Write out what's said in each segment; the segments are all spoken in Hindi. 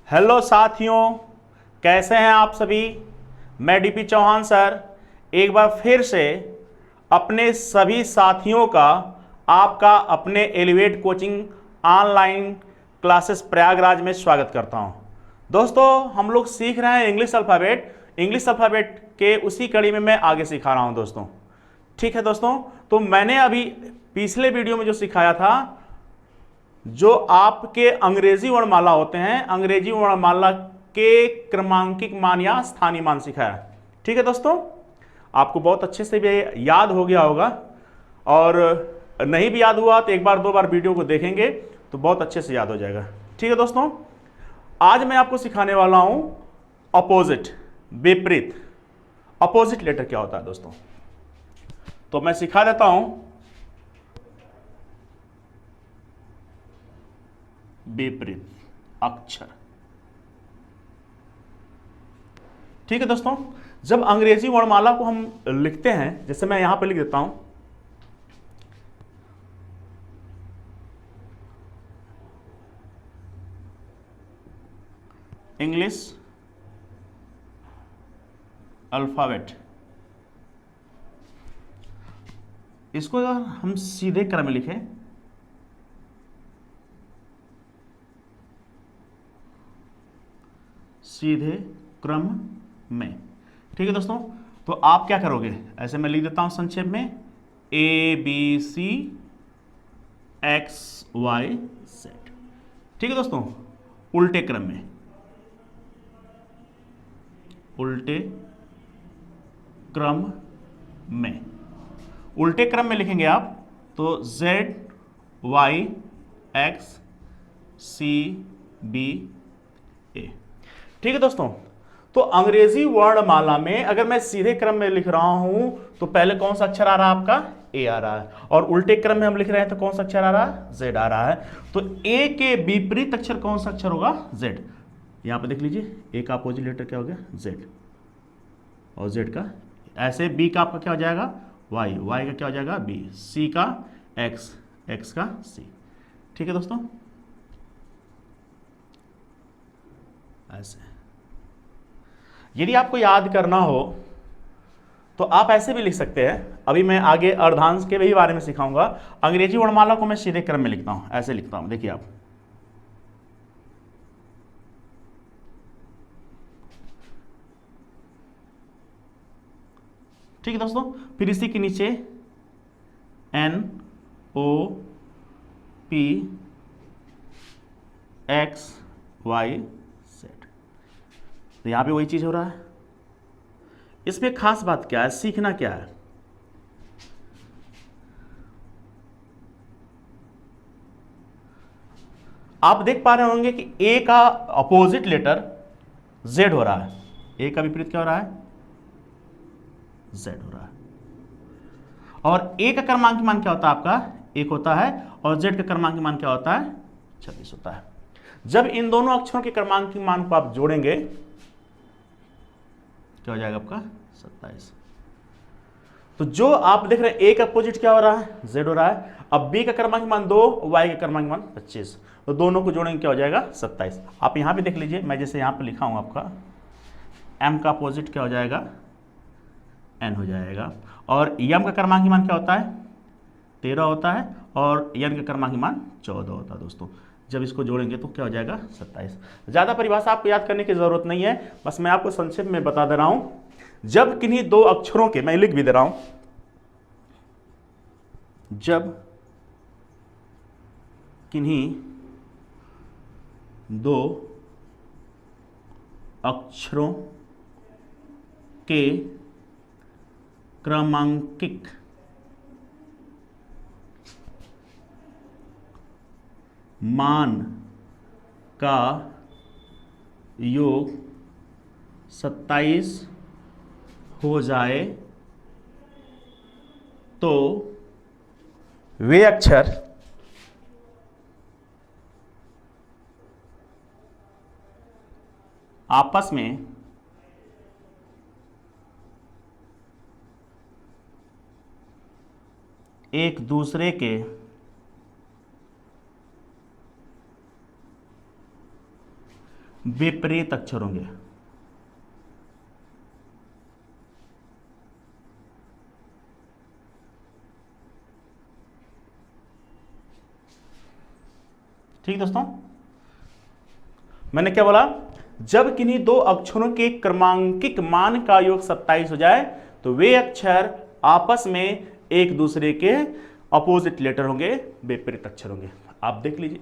हेलो साथियों, कैसे हैं आप सभी। मैं डीपी चौहान सर एक बार फिर से अपने सभी साथियों का आपका अपने elevate coaching online classes Prayagraj में स्वागत करता हूं। दोस्तों, हम लोग सीख रहे हैं इंग्लिश अल्फ़ाबेट के उसी कड़ी में मैं आगे सिखा रहा हूं दोस्तों। ठीक है दोस्तों, तो मैंने अभी पिछले वीडियो में जो सिखाया था, जो आपके अंग्रेजी वर्णमाला होते हैं, अंग्रेजी वर्णमाला के क्रमांकिक मान या स्थानीय मान सिखाया। ठीक है दोस्तों, आपको बहुत अच्छे से भी याद हो गया होगा, और नहीं भी याद हुआ तो एक बार दो बार वीडियो को देखेंगे तो बहुत अच्छे से याद हो जाएगा। ठीक है दोस्तों, आज मैं आपको सिखाने वाला हूं अपोजिट, विपरीत। अपोजिट लेटर क्या होता है दोस्तों, तो मैं सिखा देता हूं। विपरीत अक्षर। ठीक है दोस्तों, जब अंग्रेजी वर्णमाला को हम लिखते हैं, जैसे मैं यहां पर लिख देता हूं, इंग्लिश अल्फाबेट, इसको अगर हम सीधे क्रम में लिखें, सीधे क्रम में, ठीक है दोस्तों, तो आप क्या करोगे, ऐसे मैं लिख देता हूं संक्षेप में, A B C X Y Z. ठीक है दोस्तों, उल्टे क्रम में, उल्टे क्रम में, उल्टे क्रम में लिखेंगे आप तो Z Y X C B A. ठीक है दोस्तों, तो अंग्रेजी वर्णमाला में अगर मैं सीधे क्रम में लिख रहा हूं तो पहले कौन सा अक्षर आ रहा है, आपका ए आ रहा है, और उल्टे क्रम में हम लिख रहे हैं तो कौन सा अक्षर आ रहा है, जेड आ रहा है। तो ए के विपरीत अक्षर कौन सा अक्षर होगा, जेड। यहां पे देख लीजिए, ए का अपोजिट लेटर क्या हो गया, जेड, और जेड का ऐसे, बी का आपका क्या हो जाएगा, वाई, वाई का क्या हो जाएगा, बी, सी का एक्स, एक्स का सी। ठीक है दोस्तों, ऐसे। यदि आपको याद करना हो तो आप ऐसे भी लिख सकते हैं। अभी मैं आगे अर्धांश के भी बारे में सिखाऊंगा। अंग्रेजी वर्णमाला को मैं सीधे क्रम में लिखता हूं, ऐसे लिखता हूं, देखिए आप, ठीक है दोस्तों। फिर इसी के नीचे N O P X Y Z, तो यहां पे वही चीज हो रहा है। इसमें खास बात क्या है, सीखना क्या है, आप देख पा रहे होंगे कि ए का अपोजिट लेटर जेड हो रहा है, ए का विपरीत क्या हो रहा है, जेड हो रहा है। और ए का क्रमांक मान क्या होता है आपका, एक होता है, और जेड का क्रमांक मान क्या होता है, 26 होता है। जब इन दोनों अक्षरों के क्रमांक मान को आप जोड़ेंगे क्या हो जाएगा आपका, 27। तो जो आप देख रहे हैं ए का अपोजिट क्या हो रहा है, जेड हो रहा है। अब बी का क्रमांक मान 2, वाई का क्रमांक मान 25, तो दोनों को जोड़ेंगे क्या हो जाएगा, 27। आप यहां पे देख लीजिए, मैं जैसे यहां पे लिखा हूं आपका, एम का अपोजिट क्या हो जाएगा, एन हो जाएगा, और यम का क्रमांक मान क्या होता है, 13 होता है, और एन का क्रमांक मान 14 होता है दोस्तों। जब इसको जोड़ेंगे तो क्या हो जाएगा, 27। ज़्यादा परिभाषा आपको याद करने की ज़रूरत नहीं है, बस मैं आपको संक्षेप में बता दे रहा हूं। जब किन्हीं दो अक्षरों के, मैं लिख भी दे रहा हूं, जब किन्हीं दो अक्षरों के क्रमांकिक मान का योग 27 हो जाए तो वे अक्षर आपस में एक दूसरे के विपरीत अक्षर होंगे। ठीक दोस्तों, मैंने क्या बोला, जब किन्हीं दो अक्षरों के क्रमांकिक मान का योग 27 हो जाए तो वे अक्षर आपस में एक दूसरे के अपोजिट लेटर होंगे, विपरीत अक्षर होंगे। आप देख लीजिए।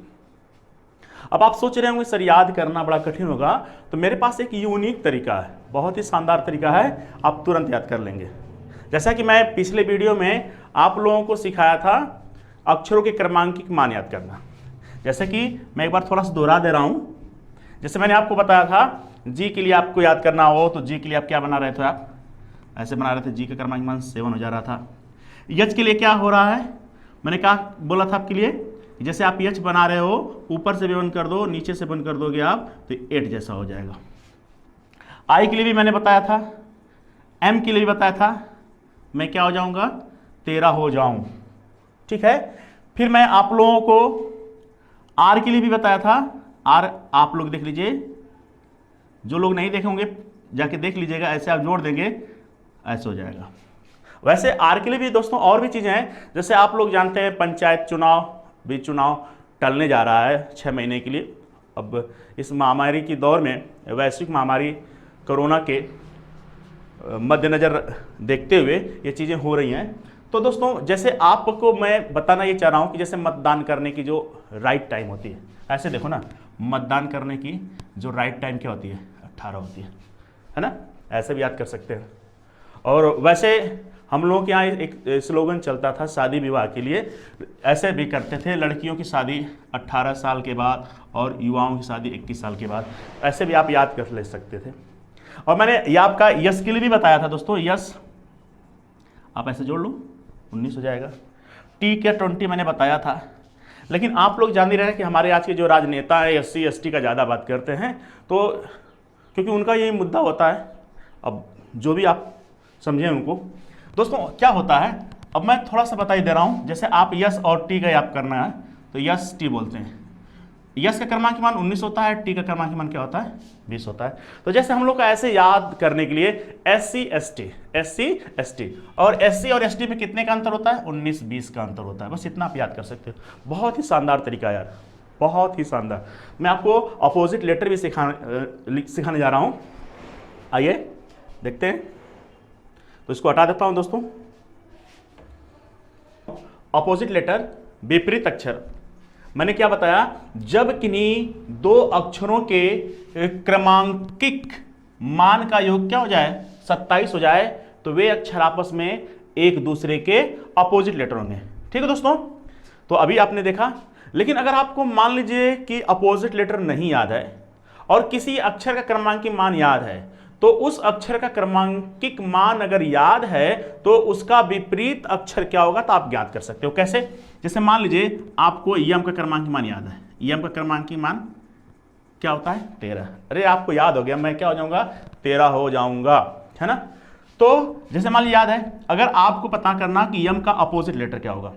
अब आप सोच रहे होंगे सर याद करना बड़ा कठिन होगा, तो मेरे पास एक यूनिक तरीका है, बहुत ही शानदार तरीका है, आप तुरंत याद कर लेंगे। जैसा कि मैं पिछले वीडियो में आप लोगों को सिखाया था अक्षरों के क्रमांकिक मान याद करना। जैसे कि मैं एक बार थोड़ा सा दोहरा दे रहा हूं। जैसे मैंने आपको बताया था जी के लिए आपको याद करना हो तो जी के लिए आप क्या बना रहे थे, आप ऐसे बना रहे थे, जी का क्रमांक मान 7 हो जा रहा था। यच के लिए क्या हो रहा है, मैंने कहा बोला था आपके लिए, जैसे आप यच बना रहे हो, ऊपर से भी बंद कर दो, नीचे से बंद कर दोगे आप तो 8 जैसा हो जाएगा। आई के लिए भी मैंने बताया था, एम के लिए भी बताया था, मैं क्या हो जाऊंगा, 13 हो जाऊं। ठीक है, फिर मैं आप लोगों को आर के लिए भी बताया था। आर आप लोग देख लीजिए, जो लोग नहीं देखे होंगे जाके देख लीजिएगा, ऐसे आप जोड़ देंगे ऐसे हो जाएगा। वैसे आर के लिए भी दोस्तों और भी चीजें हैं, जैसे आप लोग जानते हैं पंचायत चुनाव भी, चुनाव टलने जा रहा है 6 महीने के लिए। अब इस महामारी की दौर में, वैश्विक महामारी कोरोना के मद्देनजर देखते हुए ये चीजें हो रही हैं। तो दोस्तों जैसे आपको मैं बताना ये चाह रहा हूँ कि जैसे मतदान करने की जो राइट टाइम होती है, ऐसे देखो ना, मतदान करने की जो राइट टाइम क्या होती है, 18 होती है ना, ऐसे भी याद कर सकते हैं। और वैसे हम लोगों के यहाँ एक स्लोगन चलता था शादी विवाह के लिए, ऐसे भी करते थे, लड़कियों की शादी 18 साल के बाद और युवाओं की शादी 21 साल के बाद, ऐसे भी आप याद कर ले सकते थे। और मैंने ये आपका यस के लिए भी बताया था दोस्तों, यस आप ऐसे जोड़ लो 19 हो जाएगा। टी के 20 मैंने बताया था। लेकिन आप लोग जान ही रहे हैं कि हमारे आज के जो राजनेता हैं SC ST का ज़्यादा बात करते हैं, तो क्योंकि उनका यही मुद्दा होता है। अब जो भी आप समझें उनको। दोस्तों क्या होता है, अब मैं थोड़ा सा बता ही दे रहा हूँ। जैसे आप यस और टी का याद करना है तो यस टी बोलते हैं। यस का क्रमांक मान 19 होता है, टी का क्रमांक मान क्या होता है, 20 होता है। तो जैसे हम लोग का ऐसे याद करने के लिए SC ST और SC और ST में कितने का अंतर होता है, 19-20 का अंतर होता है। बस इतना आप याद कर सकते हो। बहुत ही शानदार तरीका यार, बहुत ही शानदार। मैं आपको अपोजिट लेटर भी सिखाने जा रहा हूँ। आइए देखते हैं। तो इसको हटा देता हूं दोस्तों। अपोजिट लेटर, विपरीत अक्षर। मैंने क्या बताया, जब किन्हीं दो अक्षरों के क्रमांकिक मान का योग क्या हो जाए, 27 हो जाए, तो वे अक्षर आपस में एक दूसरे के अपोजिट लेटर होंगे। ठीक है दोस्तों, तो अभी आपने देखा। लेकिन अगर आपको मान लीजिए कि अपोजिट लेटर नहीं याद है और किसी अक्षर का क्रमांकिक मान याद है, तो उस अक्षर का क्रमांकिक मान अगर याद है तो उसका विपरीत अक्षर क्या होगा, तो आप ज्ञात कर सकते हो। कैसे, जैसे मान लीजिए आपको यम का क्रमांकिक मान याद है। यम का क्रमांकिक मान क्या होता है, 13। अरे आपको याद हो गया, मैं क्या हो जाऊंगा, 13 हो जाऊंगा, है ना। तो जैसे मान लीजिए याद है, अगर आपको पता करना कि यम का अपोजिट लेटर क्या होगा,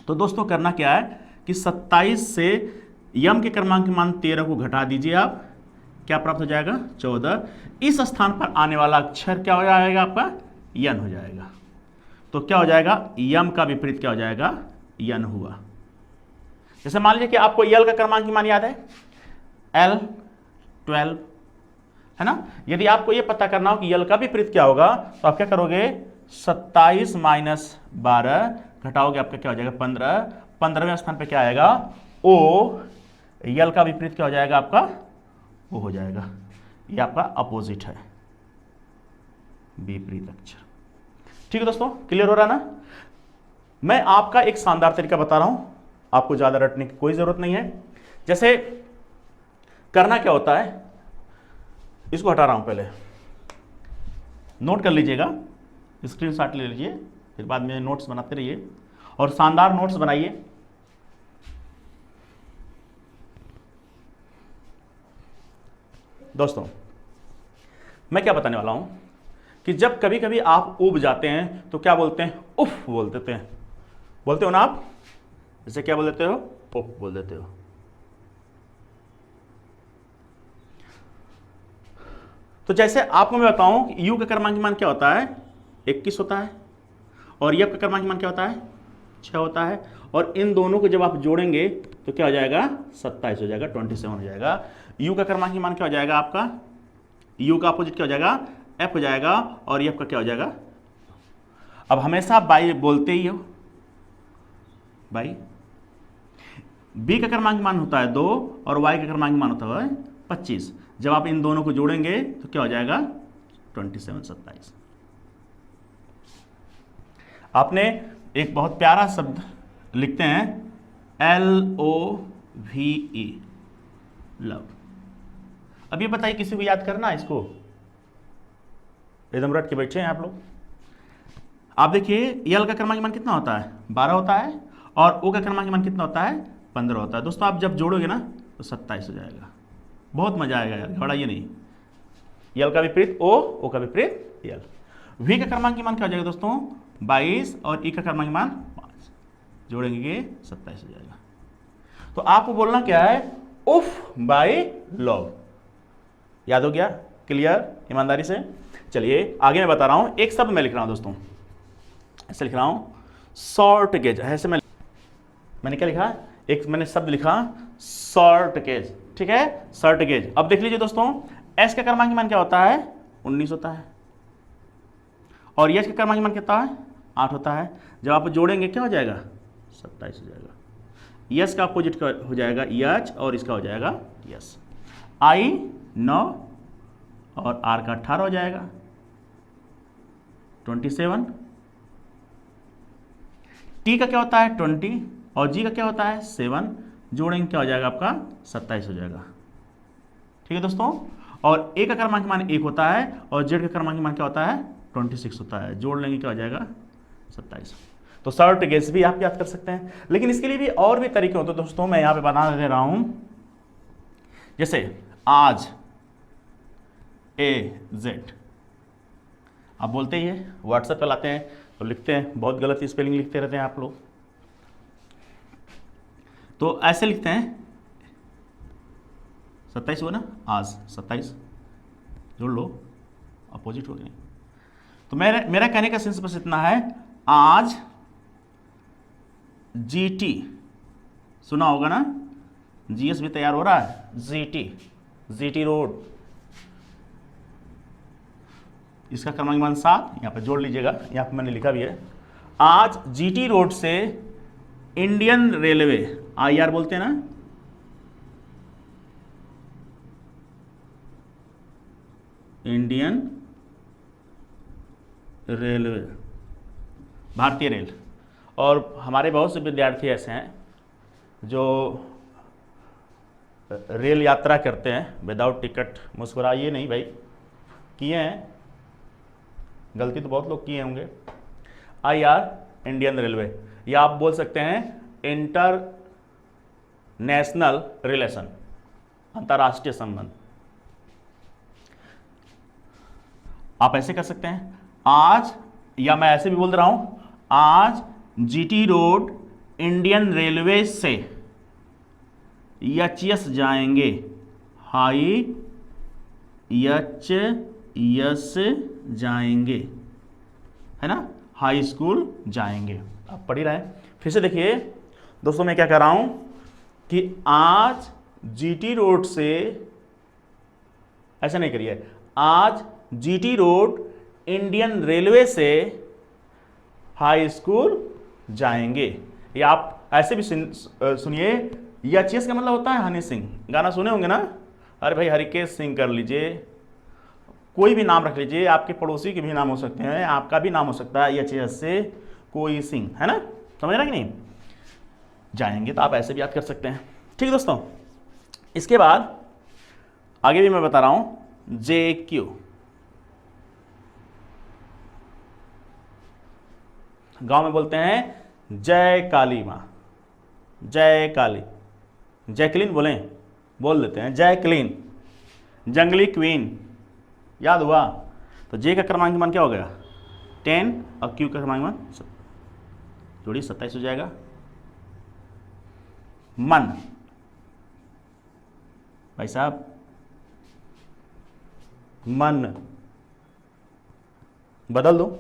तो दोस्तों करना क्या है कि 27 से यम के क्रमांकिक मान 13 को घटा दीजिए आप, क्या प्राप्त हो जाएगा, 14। इस स्थान पर आने वाला अक्षर क्या हो जाएगा आपका, यन हो जाएगा। तो क्या हो जाएगा, यम का विपरीत क्या हो जाएगा, यन हुआ। जैसे मान लीजिए कि आपको यल का क्रमांक मान याद है, L 12, है ना। यदि आपको यह पता करना हो कि यल का विपरीत क्या होगा, तो आप क्या करोगे, 27 माइनस 12 घटाओगे, आपका क्या हो जाएगा, 15। 15वें स्थान पर क्या आएगा, O। यल का विपरीत क्या हो जाएगा आपका, वो हो जाएगा। ये आपका अपोजिट है, विपरीत अक्षर। ठीक है दोस्तों, क्लियर हो रहा ना। मैं आपका एक शानदार तरीका बता रहा हूं, आपको ज्यादा रटने की कोई जरूरत नहीं है। जैसे करना क्या होता है, इसको हटा रहा हूं, पहले नोट कर लीजिएगा, स्क्रीनशॉट ले लीजिए, फिर बाद में नोट्स बनाते रहिए और शानदार नोट्स बनाइए। दोस्तों मैं क्या बताने वाला हूं कि जब कभी कभी आप उब जाते हैं तो क्या बोलते हैं, उफ बोल देते हैं। बोलते हो ना आप, जैसे क्या बोल देते हो, उफ बोल देते हो। तो जैसे आपको मैं बताऊं कि u का क्रमांक मान क्या होता है, 21 होता है, और f का क्रमांक मान क्या होता है, 6 होता है, और इन दोनों को जब आप जोड़ेंगे तो क्या हो जाएगा, 27 हो जाएगा, 27 हो जाएगा। u का क्रमांक मान क्या हो जाएगा आपका, u का अपोजिट क्या हो जाएगा, f हो जाएगा, और f का क्या हो जाएगा। अब हमेशा आप बाई बोलते ही हो, बाई b का क्रमांक मान होता है 2 और y का क्रमांक मान होता है 25। जब आप इन दोनों को जोड़ेंगे तो क्या हो जाएगा, 27। आपने एक बहुत प्यारा शब्द लिखते हैं LOVE, लव। अब ये बताइए किसी को याद करना है इसको, एकदम रट के बैठे हैं आप लोग। आप देखिए यल का क्रमांक मान कितना होता है, 12 होता है, और ओ का क्रमांक मान कितना होता है, 15 होता है। दोस्तों आप जब जोड़ोगे ना तो 27 हो जाएगा। बहुत मजा आएगा यार, घबराइए नहीं। यल का विपरीत ओ का विपरीत यल। वी का क्रमांक मान क्या हो जाएगा दोस्तों, 22, और ई का क्रमांक मान 5, जोड़ेंगे 27 हो जाएगा। तो आपको बोलना क्या है, उफ बाय लव। याद हो गया, क्लियर, ईमानदारी से। चलिए आगे मैं बता रहा हूं, एक शब्द मैं लिख रहा हूं दोस्तों, ऐसे लिख रहा हूं, शॉर्ट गेज। ऐसे मैंने क्या लिखा, एक मैंने शब्द लिखा शॉर्ट गेज, ठीक है, शॉर्ट गेज। अब देख लीजिए दोस्तों, एस का क्रमांक मान क्या होता है, 19 होता है, और यस का क्रमांक मान कितना है, 8 होता है। जब आप जोड़ेंगे क्या हो जाएगा, 27 हो जाएगा। यस का अपोजिट हो जाएगा यच, और इसका हो जाएगा यस। आई 9 और आर का 18 हो जाएगा, 27। टी का क्या होता है 20, और जी का क्या होता है 7, जोड़ेंगे क्या हो जाएगा आपका 27 हो जाएगा, ठीक है दोस्तों। और ए का क्रमांक मान 1 होता है, और जेड का क्रमांक मान क्या होता है 26 होता है, जोड़ लेंगे क्या हो जाएगा 27। तो शॉर्ट गेज भी आप याद कर सकते हैं, लेकिन इसके लिए भी और भी तरीके होते हैं दोस्तों, मैं यहाँ पे बता दे रहा हूं। जैसे आज AZ, आप बोलते ही है, व्हाट्सएप पे लाते हैं तो लिखते हैं, बहुत गलत स्पेलिंग लिखते रहते हैं आप लोग। तो ऐसे लिखते हैं, 27 हुआ ना, आज 27, जोड़ लो, अपोजिट हो गया। तो मेरा कहने का सेंस बस इतना है, आज GT, सुना होगा ना, GS भी तैयार हो रहा है, GT रोड, इसका क्रमांक मान 7, यहाँ पे जोड़ लीजिएगा, यहाँ पे मैंने लिखा भी है। आज GT रोड से इंडियन रेलवे, IR बोलते हैं ना, इंडियन रेलवे, भारतीय रेल। और हमारे बहुत से विद्यार्थी ऐसे हैं जो रेल यात्रा करते हैं विदाउट टिकट। मुस्कुराइए नहीं भाई, किए हैं, गलती तो बहुत लोग किए होंगे। IR इंडियन रेलवे, या आप बोल सकते हैं इंटरनेशनल रिलेशन, अंतर्राष्ट्रीय संबंध। आप ऐसे कर सकते हैं, आज, या मैं ऐसे भी बोल रहा हूं, आज GT रोड इंडियन रेलवे से HS जाएंगे, हाई HS जाएंगे, है ना, हाई स्कूल जाएंगे। आप पढ़ ही रहे हैं। फिर से देखिए दोस्तों, मैं क्या कर रहा हूं कि आज GT रोड से, ऐसा नहीं करिए, आज GT रोड इंडियन रेलवे से हाई स्कूल जाएंगे। या आप ऐसे भी सुनिए, HS का मतलब होता है हनी सिंह, गाना सुने होंगे ना, अरे भाई हरिकेश सिंह कर लीजिए, कोई भी नाम रख लीजिए, आपके पड़ोसी के भी नाम हो सकते हैं, आपका भी नाम हो सकता है HS से कोई सिंह, है ना, समझ रहा कि नहीं, जाएंगे। तो आप ऐसे भी याद कर सकते हैं, ठीक है दोस्तों। इसके बाद आगे भी मैं बता रहा हूं, JQ, गांव में बोलते हैं जय काली मां, जय काली, जैकलीन बोल देते हैं, जैकलीन, जंगली क्वीन, याद हुआ। तो जे का क्रमांक मान क्या हो गया 10, और क्यू का क्रमांक मान जोड़ी 27 हो जाएगा। मन, भाई साहब मन, बदल दो।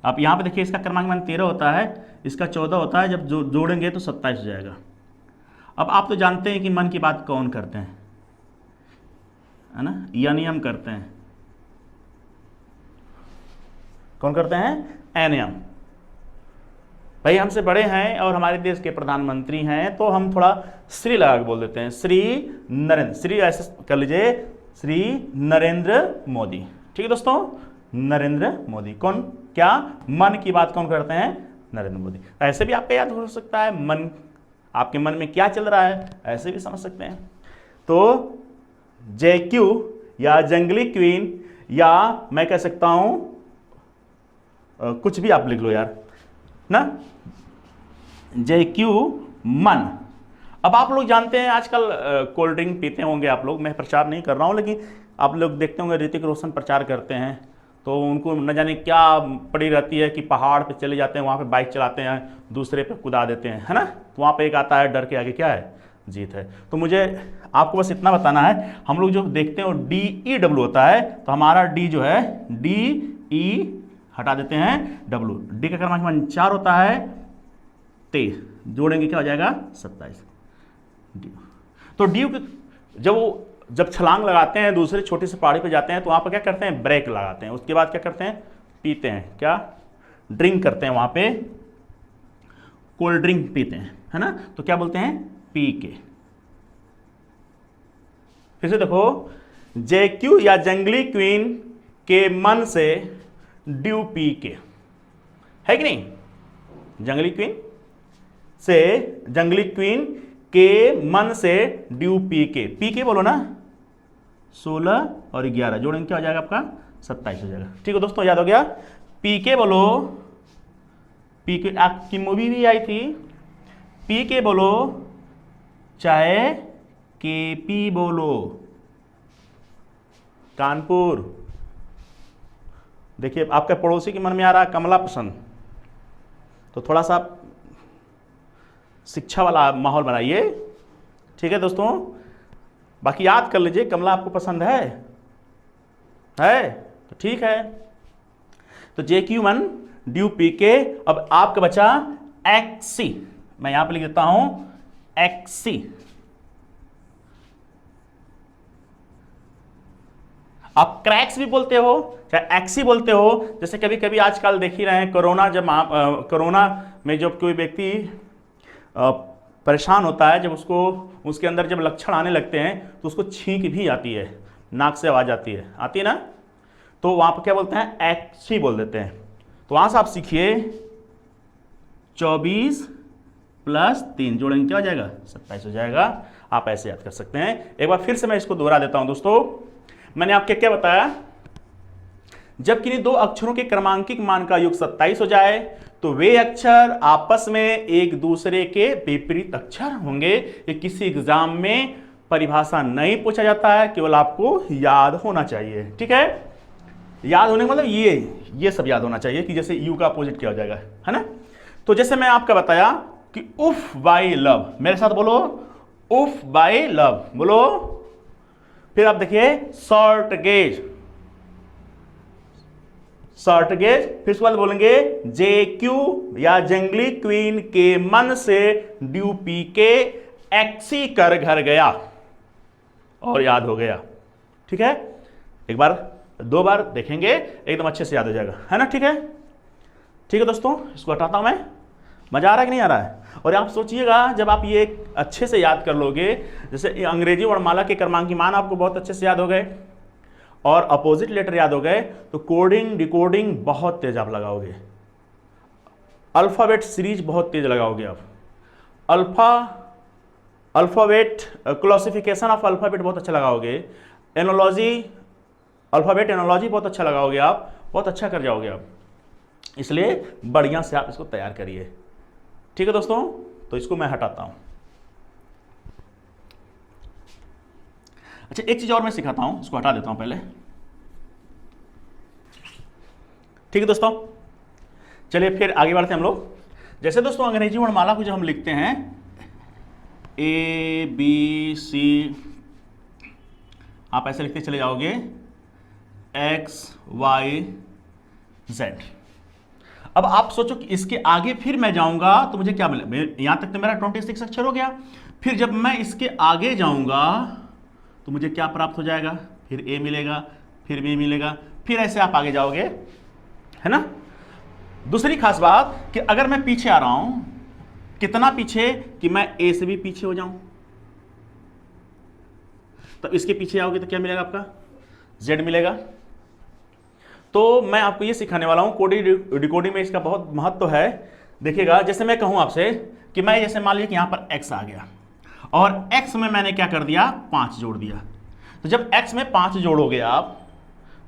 आप यहां पे देखिए, इसका क्रमांक मान 13 होता है, इसका 14 होता है, जब जोड़ेंगे तो 27 हो जाएगा। अब आप तो जानते हैं कि मन की बात कौन करते हैं, है ना, यानी हम करते हैं, कौन करते हैं, एनएम। भाई हमसे बड़े हैं और हमारे देश के प्रधानमंत्री हैं, तो हम थोड़ा श्री लगा के बोल देते हैं, श्री नरेंद्र, श्री ऐसे कर लीजिए, श्री नरेंद्र मोदी। ठीक है दोस्तों, नरेंद्र मोदी। कौन, क्या, मन की बात कौन करते हैं, नरेंद्र मोदी। ऐसे भी आपको याद हो सकता है, मन, आपके मन में क्या चल रहा है, ऐसे भी समझ सकते हैं। तो JQ या जंगली क्वीन, या मैं कह सकता हूं कुछ भी आप लिख लो यार ना, JQ मन। अब आप लोग जानते हैं आजकल कोल्ड ड्रिंक पीते होंगे आप लोग, मैं प्रचार नहीं कर रहा हूं, लेकिन आप लोग देखते होंगे ऋतिक रोशन प्रचार करते हैं, तो उनको न जाने क्या पड़ी रहती है कि पहाड़ पे चले जाते हैं, वहाँ पे बाइक चलाते हैं, दूसरे पे कूदा देते हैं, है ना, तो वहाँ पे एक आता है, डर के आगे क्या है, जीत है। तो मुझे आपको बस इतना बताना है, हम लोग जो देखते हैं DEW होता है, तो हमारा D जो है, DE हटा देते हैं, W, D का क्रमांक 4 होता है, 23, जोड़ेंगे क्या हो जाएगा, 27। तो डी जब छलांग लगाते हैं, दूसरे छोटी सी पहाड़ी पे जाते हैं, तो वहाँ पर क्या करते हैं, ब्रेक लगाते हैं, उसके बाद क्या करते हैं, पीते हैं, क्या, ड्रिंक करते हैं, वहाँ पे कोल्ड ड्रिंक पीते हैं, है ना, तो क्या बोलते हैं, पी के। फिर से देखो, JQ या जंगली क्वीन के मन से ड्यू पी के, है कि नहीं, जंगली क्वीन से, जंगली क्वीन के मन से ड्यू पी के बोलो ना, 16 और 11 जोड़ेंगे क्या हो जाएगा आपका, 27 हो जाएगा। ठीक है दोस्तों, याद हो गया, पी के बोलो, पी के आपकी मूवी भी आई थी, पी के बोलो, चाहे KP बोलो, कानपुर। देखिए आपके पड़ोसी के मन में आ रहा है कमला पसंद, तो थोड़ा सा शिक्षा वाला माहौल बनाइए, ठीक है दोस्तों। बाकी याद कर लीजिए, कमला आपको पसंद है तो ठीक है। तो JQ1 ड्यू पी के। अब आपका बचा XC, मैं यहां पे लिख देता हूं XC। आप क्रैक्स भी बोलते हो, चाहे एक्सी बोलते हो, जैसे कभी कभी आजकल देख ही रहे हैं, कोरोना जब कोरोना में जब कोई व्यक्ति परेशान होता है, जब उसको उसके अंदर जब लक्षण आने लगते हैं, तो उसको छींक भी आती है, नाक से आवाज आती है ना, तो वहां पर क्या बोलते हैं, एक्सी बोल देते हैं। तो वहां से आप सीखिए, 24 + 3 जोड़ेंगे क्या हो जाएगा, 27 हो जाएगा। आप ऐसे याद कर सकते हैं। एक बार फिर से मैं इसको दोहरा देता हूं दोस्तों। मैंने आपको क्या बताया, जब किन्हीं दो अक्षरों के क्रमांकित मान का योग 27 हो जाए, तो वे अक्षर आपस में एक दूसरे के विपरीत अक्षर होंगे। ये किसी एग्जाम में परिभाषा नहीं पूछा जाता है, केवल आपको याद होना चाहिए, ठीक है। याद होने का मतलब ये सब याद होना चाहिए कि जैसे यू का अपोजिट क्या हो जाएगा, है ना। तो जैसे मैं आपका बताया कि उफ बाय लव, मेरे साथ बोलो, उफ बाय लव बोलो। फिर आप देखिए शॉर्ट गेज, शॉर्ट गेज। फिर उसके बाद बोलेंगे JQ या जंगली क्वीन के मन से ड्यू पी के एक्सी कर घर गया, और याद हो गया, ठीक है। एक बार 2 बार देखेंगे, एकदम अच्छे से याद हो जाएगा, है ना, ठीक है। ठीक है दोस्तों, इसको हटाता हूं मैं। मजा आ रहा है कि नहीं आ रहा है। और आप सोचिएगा, जब आप ये अच्छे से याद कर लोगे, जैसे अंग्रेजी वर्णमाला के क्रमांकी मान आपको बहुत अच्छे से याद हो गए और अपोजिट लेटर याद हो गए, तो कोडिंग डिकोडिंग बहुत तेज आप लगाओगे, अल्फाबेट सीरीज बहुत तेज लगाओगे आप, अल्फाबेट क्लासिफिकेशन ऑफ अल्फाबेट बहुत अच्छा लगाओगे, एनोलॉजी, अल्फाबेट एनोलॉजी बहुत अच्छा लगाओगे आप, बहुत अच्छा कर जाओगे आप। इसलिए बढ़िया से आप इसको तैयार करिए, ठीक है दोस्तों। तो इसको मैं हटाता हूं। अच्छा, एक चीज और मैं सिखाता हूं, इसको हटा देता हूं पहले, ठीक है दोस्तों। चलिए फिर आगे बढ़ते हैं हम लोग। जैसे दोस्तों अंग्रेजी वर्णमाला को जब हम लिखते हैं, A B C आप ऐसे लिखते चले जाओगे x y z। अब आप सोचो कि इसके आगे फिर मैं जाऊंगा तो मुझे क्या मिले, यहां तक तो मेरा 26 अक्षर हो गया, फिर जब मैं इसके आगे जाऊंगा तो मुझे क्या प्राप्त हो जाएगा, फिर a मिलेगा, फिर b मिलेगा, फिर ऐसे आप आगे जाओगे, है ना। दूसरी खास बात कि अगर मैं पीछे आ रहा हूं, कितना पीछे कि मैं a से भी पीछे हो जाऊं, तब इसके पीछे आओगे तो क्या मिलेगा, आपका z मिलेगा। तो मैं आपको ये सिखाने वाला हूं, कोडिंग डिकोडिंग में इसका बहुत महत्व है। देखिएगा, जैसे मैं कहूं आपसे कि मैं जैसे मान लीजिए कि यहां पर x आ गया और x में मैंने क्या कर दिया, 5 जोड़ दिया। तो जब x में 5 जोड़ोगे आप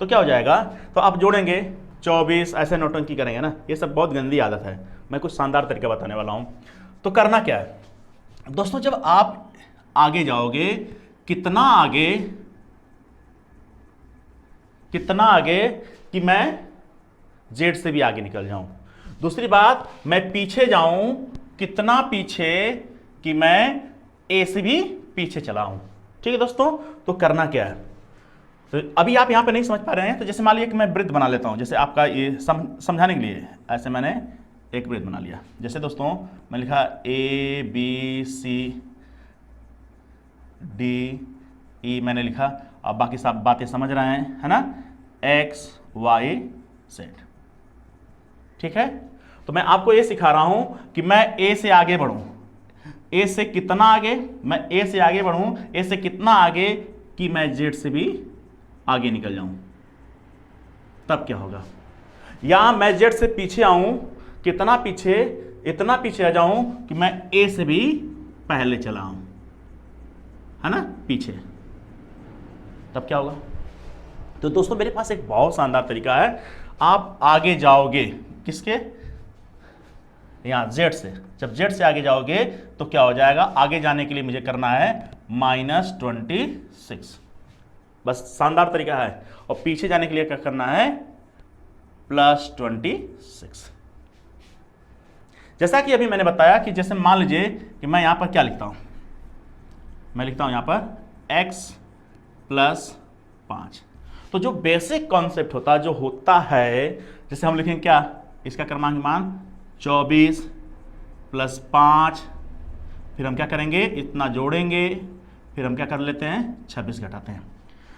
तो क्या हो जाएगा, तो आप जोड़ेंगे 24, ऐसे नौटंकी करेंगे ना, ये सब बहुत गंदी आदत है। मैं कुछ शानदार तरीका बताने वाला हूं। तो करना क्या है दोस्तों, जब आप आगे जाओगे, कितना आगे, कितना आगे कि मैं z से भी आगे निकल जाऊं। दूसरी बात, मैं पीछे जाऊं, कितना पीछे कि मैं a से भी पीछे चला हूं। ठीक है दोस्तों, तो करना क्या है, तो अभी आप यहां पे नहीं समझ पा रहे हैं, तो जैसे मान लीजिए कि मैं वृत्त बना लेता हूं, जैसे आपका ये समझाने के लिए ऐसे मैंने एक वृत्त बना लिया। जैसे दोस्तों मैं लिखा a b c d e मैंने लिखा, अब बाकी सब बातें समझ रहे हैं, है ना, x y z। ठीक है, तो मैं आपको ये सिखा रहा हूं कि मैं a से आगे बढ़ूं, a से कितना आगे, मैं a से आगे बढ़ूं, a से कितना आगे कि मैं z से भी आगे निकल जाऊं, तब क्या होगा। या मैं z से पीछे आऊं, कितना पीछे, इतना पीछे आ जाऊं कि मैं a से भी पहले चला आऊं, है ना, पीछे, तब क्या होगा। तो दोस्तों मेरे पास एक बहुत शानदार तरीका है, आप आगे जाओगे किसके, यहां z से, जब z से आगे जाओगे तो क्या हो जाएगा, आगे जाने के लिए मुझे करना है -26, बस शानदार तरीका है। और पीछे जाने के लिए क्या करना है, +26। जैसा कि अभी मैंने बताया कि जैसे मान लीजिए कि मैं यहां पर क्या लिखता हूं, मैं लिखता हूं यहां पर x + 5। तो जो बेसिक कॉन्सेप्ट होता है, जैसे हम लिखेंगे क्या, इसका क्रमांक मान 24 + 5, फिर हम क्या करेंगे, इतना जोड़ेंगे, फिर हम क्या कर लेते हैं, 26 घटाते हैं।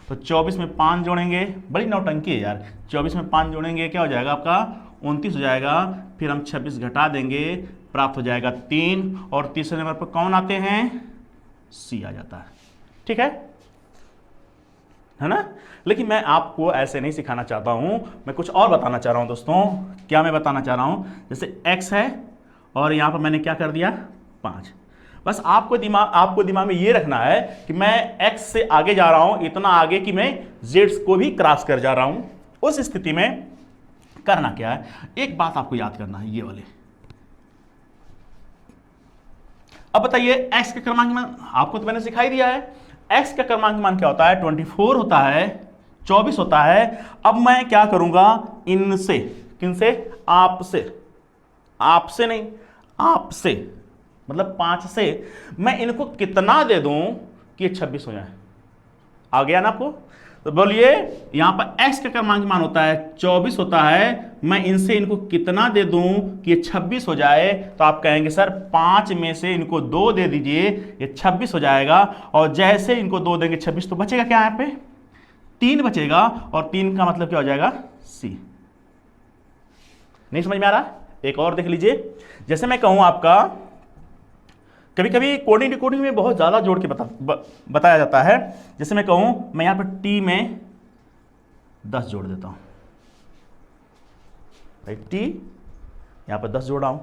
तो 24 में 5 जोड़ेंगे, बड़ी नौटंकी है यार, 24 में 5 जोड़ेंगे क्या हो जाएगा आपका, 29 हो जाएगा, फिर हम 26 घटा देंगे, प्राप्त हो जाएगा 3, और तीसरे नंबर पर कौन आते हैं, C आ जाता है। ठीक है ना। लेकिन मैं आपको ऐसे नहीं सिखाना चाहता हूं, मैं कुछ और बताना चाह रहा हूं दोस्तों। क्या मैं बताना चाह रहा हूं, जैसे x है और यहां पर मैंने क्या कर दिया, 5। बस आपको दिमाग में ये रखना है कि मैं x से आगे जा रहा हूं, इतना आगे कि मैं z को भी क्रॉस कर जा रहा हूं। उस स्थिति में करना क्या है, एक बात आपको याद करना है, ये वाले। अब बताइए x का क्रमांक मान आपको तो मैंने सिखाई दिया है, x का क्रमांक मान क्या होता है, 24 होता है, 24 होता है। अब मैं क्या करूंगा, इनसे, किनसे, आपसे, आपसे नहीं, आपसे मतलब 5 से मैं इनको कितना दे दूं कि ये 26 हो जाए। आ गया ना आपको, तो बोलिए यहां पर x का क्रमांक मान होता है 24 होता है, मैं इनसे इनको कितना दे दूं कि ये 26 हो जाए। तो आप कहेंगे सर 5 में से इनको 2 दे दीजिए, ये 26 हो जाएगा। और जैसे इनको 2 देंगे 26, तो बचेगा क्या, यहां पे 3 बचेगा, और 3 का मतलब क्या हो जाएगा, C। नहीं समझ में आ रहा, एक और देख लीजिए। जैसे मैं कहूं आपका, कभी कभी कोडिंग डिकोडिंग में बहुत ज़्यादा जोड़ के बताया जाता है। जैसे मैं कहूं, मैं यहां पर t में 10 जोड़ देता हूं, भाई t यहां पर 10 जोड़ा हूं।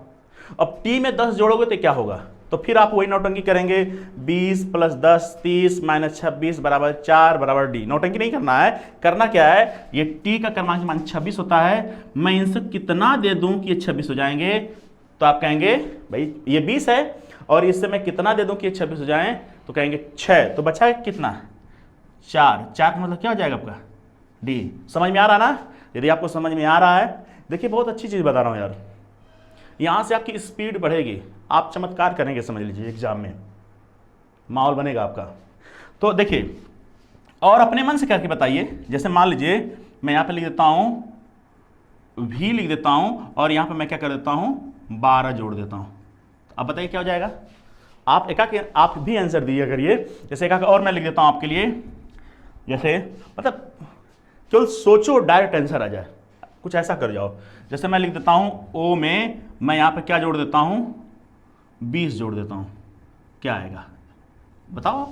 अब t में 10 जोड़ोगे तो क्या होगा, तो फिर आप वही नौटंकी करेंगे, 20 + 10 30 - 26 = 4 = d। नौटंकी नहीं करना है, करना क्या है, ये t का क्रमांक मान 26 होता है, मैं इनसे कितना दे दूं कि ये 26 हो जाएंगे। तो आप कहेंगे भाई ये 20 है और इससे मैं कितना दे दूं कि ये 26 हो जाएं, तो कहेंगे 6, तो बचा है कितना, 4। 4 का मतलब क्या हो जाएगा आपका, D। समझ में आ रहा ना। यदि आपको समझ में आ रहा है, देखिए बहुत अच्छी चीज़ बता रहा हूं यार, यहां से आपकी स्पीड बढ़ेगी, आप चमत्कार करेंगे, समझ लीजिए एग्जाम में माहौल बनेगा आपका। तो देखिए और अपने मन से करके बताइए। जैसे मान लीजिए मैं यहां पे लिख देता हूं v लिख देता हूं और यहां पे मैं क्या कर देता हूं 12 जोड़ देता हूं। अब बताइए क्या हो जाएगा। आप भी आंसर दिया करिए। जैसे एक और मैं लिख देता हूं आपके लिए, जैसे मतलब केवल सोचो डायरेक्ट आंसर आ जाए, कुछ ऐसा कर जाओ। जैसे मैं लिख देता हूं ओ में मैं यहां पे क्या जोड़ देता हूं 20 जोड़ देता हूं, क्या आएगा बताओ।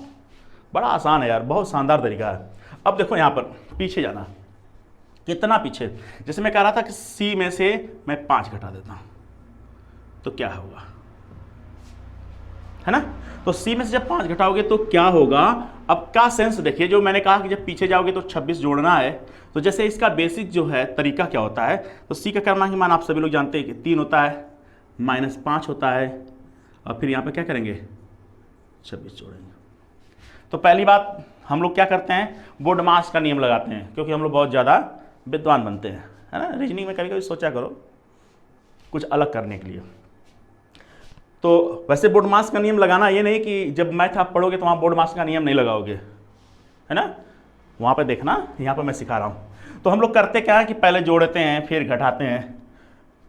बड़ा आसान है यार, बहुत शानदार तरीका है। अब देखो यहां पर पीछे जाना, कितना पीछे। जैसे मैं कह रहा था कि सी में से मैं 5 घटा देता हूं तो क्या होगा, है ना। तो सी में से जब 5 घटाओगे तो क्या होगा। अब का सेंस देखिए, जो मैंने कहा कि जब पीछे जाओगे तो 26 जोड़ना है, तो जैसे इसका बेसिक जो है तरीका क्या होता है, तो सी का कर्मांक मान आप सभी लोग जानते हैं कि 3 होता है, -5 होता है, और फिर यहां पे क्या करेंगे 26 जोड़ेंगे। तो पहली बात हम लोग क्या करते हैं, बोर्ड मास का नियम लगाते हैं, क्योंकि हम लोग बहुत ज़्यादा विद्वान बनते हैं, है ना। रीजनिंग में कभी कभी सोचा करो कुछ अलग करने के लिए। तो वैसे बोर्ड मास का नियम लगाना ये नहीं कि जब मैथ आप पढ़ोगे तो वहाँ बोर्ड मास का नियम नहीं लगाओगे, है ना। वहाँ पे देखना, यहाँ पे मैं सिखा रहा हूँ। तो हम लोग करते क्या है कि पहले जोड़ते हैं फिर घटाते हैं,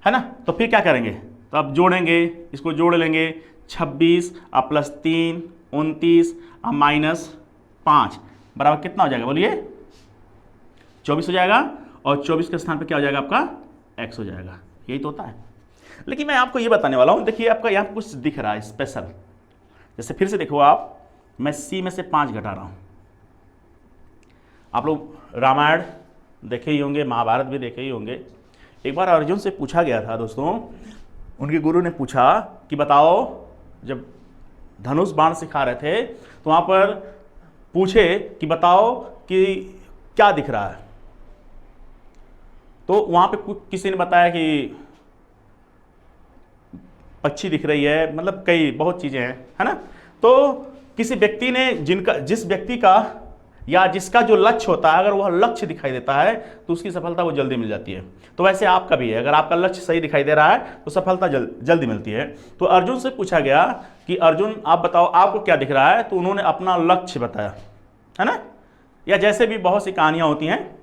है ना। तो फिर क्या करेंगे, तो अब जोड़ेंगे, इसको जोड़ लेंगे 26 + 3 29 -5 बराबर कितना हो जाएगा बोलिए 24 हो जाएगा। और 24 के स्थान पे क्या हो जाएगा आपका x हो जाएगा। यही तो होता है। लेकिन मैं आपको ये बताने वाला हूँ, देखिए आपका यहाँ कुछ दिख रहा है स्पेशल। जैसे फिर से देखो आप, मैं सी में से 5 घटा रहा हूँ। आप लोग रामायण देखे ही होंगे, महाभारत भी देखे ही होंगे। एक बार अर्जुन से पूछा गया था दोस्तों, उनके गुरु ने पूछा कि बताओ, जब धनुष बाण सिखा रहे थे तो वहाँ पर पूछे कि बताओ कि क्या दिख रहा है। तो वहाँ पे किसी ने बताया कि पक्षी दिख रही है, मतलब कई बहुत चीज़ें हैं, है ना। तो किसी व्यक्ति ने जिस व्यक्ति का या जिसका जो लक्ष्य होता है, अगर वह लक्ष्य दिखाई देता है तो उसकी सफलता वो जल्दी मिल जाती है। तो वैसे आपका भी है, अगर आपका लक्ष्य सही दिखाई दे रहा है तो सफलता जल्दी मिलती है। तो अर्जुन से पूछा गया कि अर्जुन आप बताओ आपको क्या दिख रहा है, तो उन्होंने अपना लक्ष्य बताया, है ना। या जैसे भी बहुत सी कहानियां होती हैं।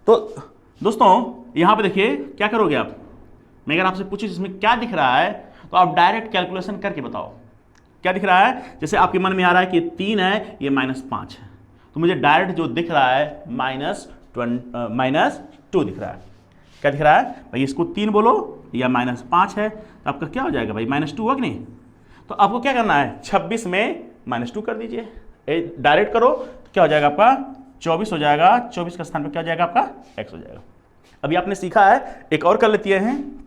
तो दोस्तों यहां पे देखिए क्या करोगे आप, मैं अगर आपसे पूछूं इसमें क्या दिख रहा है, तो आप डायरेक्ट कैलकुलेशन करके बताओ क्या दिख रहा है। जैसे आपके मन में आ रहा है कि 3 है, ये -5 है, तो मुझे डायरेक्ट जो दिख रहा है -2 दिख रहा है। क्या दिख रहा है भाई, इसको 3 बोलो या -5 है, तो आपका क्या हो जाएगा भाई -2 होगा कि नहीं। तो आपको क्या करना है, 26 में -2 कर दीजिए, डायरेक्ट करो तो क्या हो जाएगा आपका 24 हो जाएगा। 24 के स्थान पर क्या हो जाएगा आपका x हो जाएगा। अभी आपने सीखा है, एक और कर लेती हैं।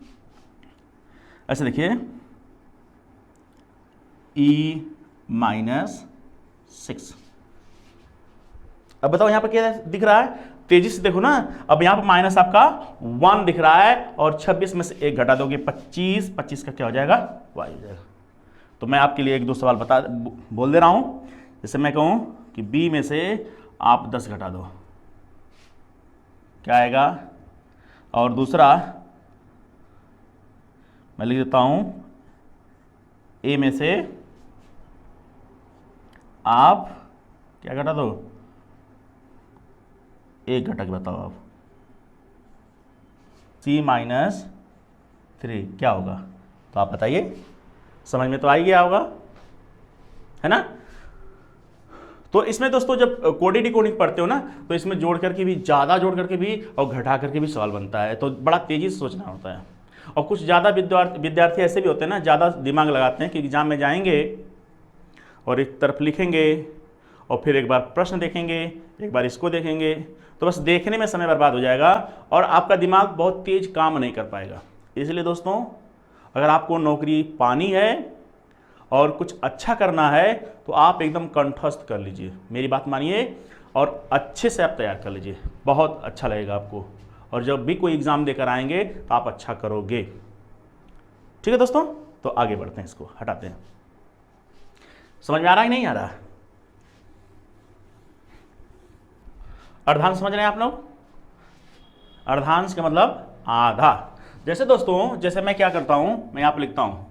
ऐसे देखिए E-6। अब बताओ यहां पर क्या दिख रहा है, तेजी से देखो ना। अब यहां पर माइनस आपका 1 दिख रहा है, और 26 में से 1 घटा दोगे 25, 25 का क्या हो जाएगा y हो जाएगा। तो मैं आपके लिए 1-2 सवाल बोल दे रहा हूं। जैसे मैं कहूं कि b में से आप 10 घटा दो, क्या आएगा। और दूसरा मैं लिख देता हूं a में से आप क्या घटा दो, 1 घटा के बताओ आप, c - 3 क्या होगा। तो आप बताइए, समझ में तो आ ही गया होगा, है ना। तो इसमें दोस्तों जब कोडी डिकोडिंग पढ़ते हो ना, तो इसमें जोड़ करके भी, ज़्यादा जोड़ करके भी और घटा करके भी सवाल बनता है। तो बड़ा तेज़ी से सोचना होता है। और कुछ ज़्यादा विद्यार्थी ऐसे भी होते हैं ना, ज़्यादा दिमाग लगाते हैं कि एग्जाम में जाएंगे और एक तरफ लिखेंगे और फिर एक बार प्रश्न देखेंगे, एक बार इसको देखेंगे, तो बस देखने में समय बर्बाद हो जाएगा और आपका दिमाग बहुत तेज काम नहीं कर पाएगा। इसलिए दोस्तों अगर आपको नौकरी पानी है और कुछ अच्छा करना है तो आप एकदम कंठस्थ कर लीजिए, मेरी बात मानिए, और अच्छे से आप तैयार कर लीजिए, बहुत अच्छा लगेगा आपको। और जब भी कोई एग्ज़ाम देकर आएंगे तो आप अच्छा करोगे। ठीक है दोस्तों, तो आगे बढ़ते हैं, इसको हटाते हैं। समझ में आ रहा है कि नहीं आ रहा? अर्धांश समझ रहे हैं आप लोग? अर्धांश का मतलब आधा। जैसे दोस्तों, जैसे मैं क्या करता हूं, मैं यहां पर लिखता हूं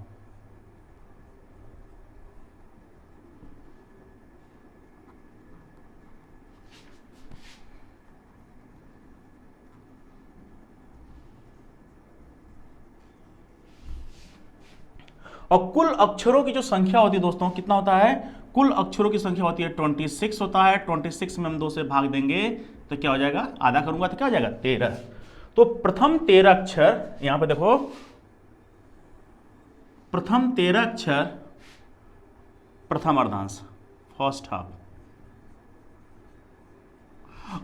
और कुल अक्षरों की जो संख्या होती है दोस्तों, कितना होता है, कुल अक्षरों की संख्या होती है 26 होता है। 26 में हम 2 से भाग देंगे तो क्या हो जाएगा, आधा करूंगा तो क्या हो जाएगा 13। तो प्रथम 13 अक्षर, यहां पे देखो, प्रथम 13 अक्षर प्रथम अर्धांश, फर्स्ट हाफ,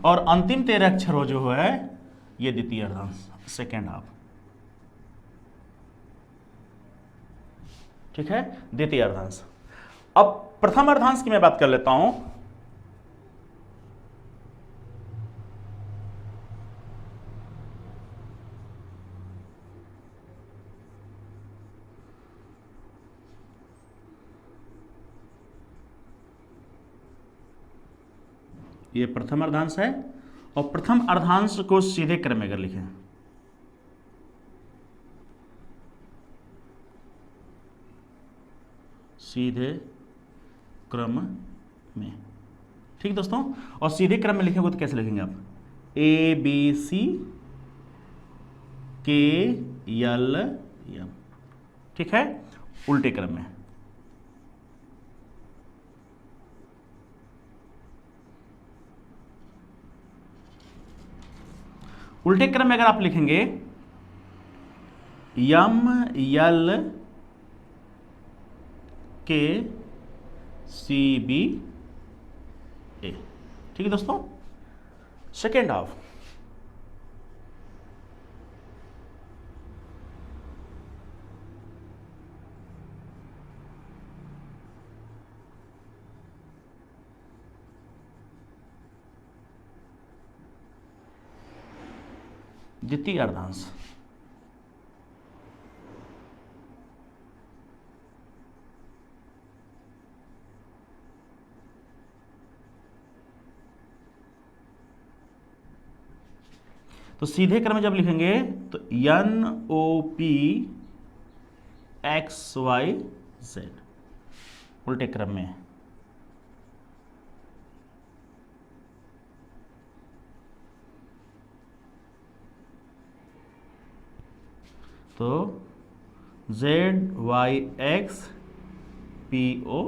और अंतिम 13 अक्षर हो जो है ये द्वितीय अर्धांश, सेकेंड हाफ। ठीक है, द्वितीय अर्धांश। अब प्रथम अर्धांश की मैं बात कर लेता हूं। ये प्रथम अर्धांश है, और प्रथम अर्धांश को सीधे क्रम में अगर लिखें, सीधे क्रम में, ठीक दोस्तों। और सीधे क्रम में लिखेंगे तो कैसे लिखेंगे आप, ए बी सी के एल एम, ठीक है, उल्टे क्रम में। उल्टे क्रम में अगर आप लिखेंगे यम यल के सी बी ए, ठीक है दोस्तों। सेकेंड हाफ, द्वितीय अर्धांश, तो सीधे क्रम में जब लिखेंगे तो N O P X Y Z, उल्टे क्रम में। तो Z Y X P O,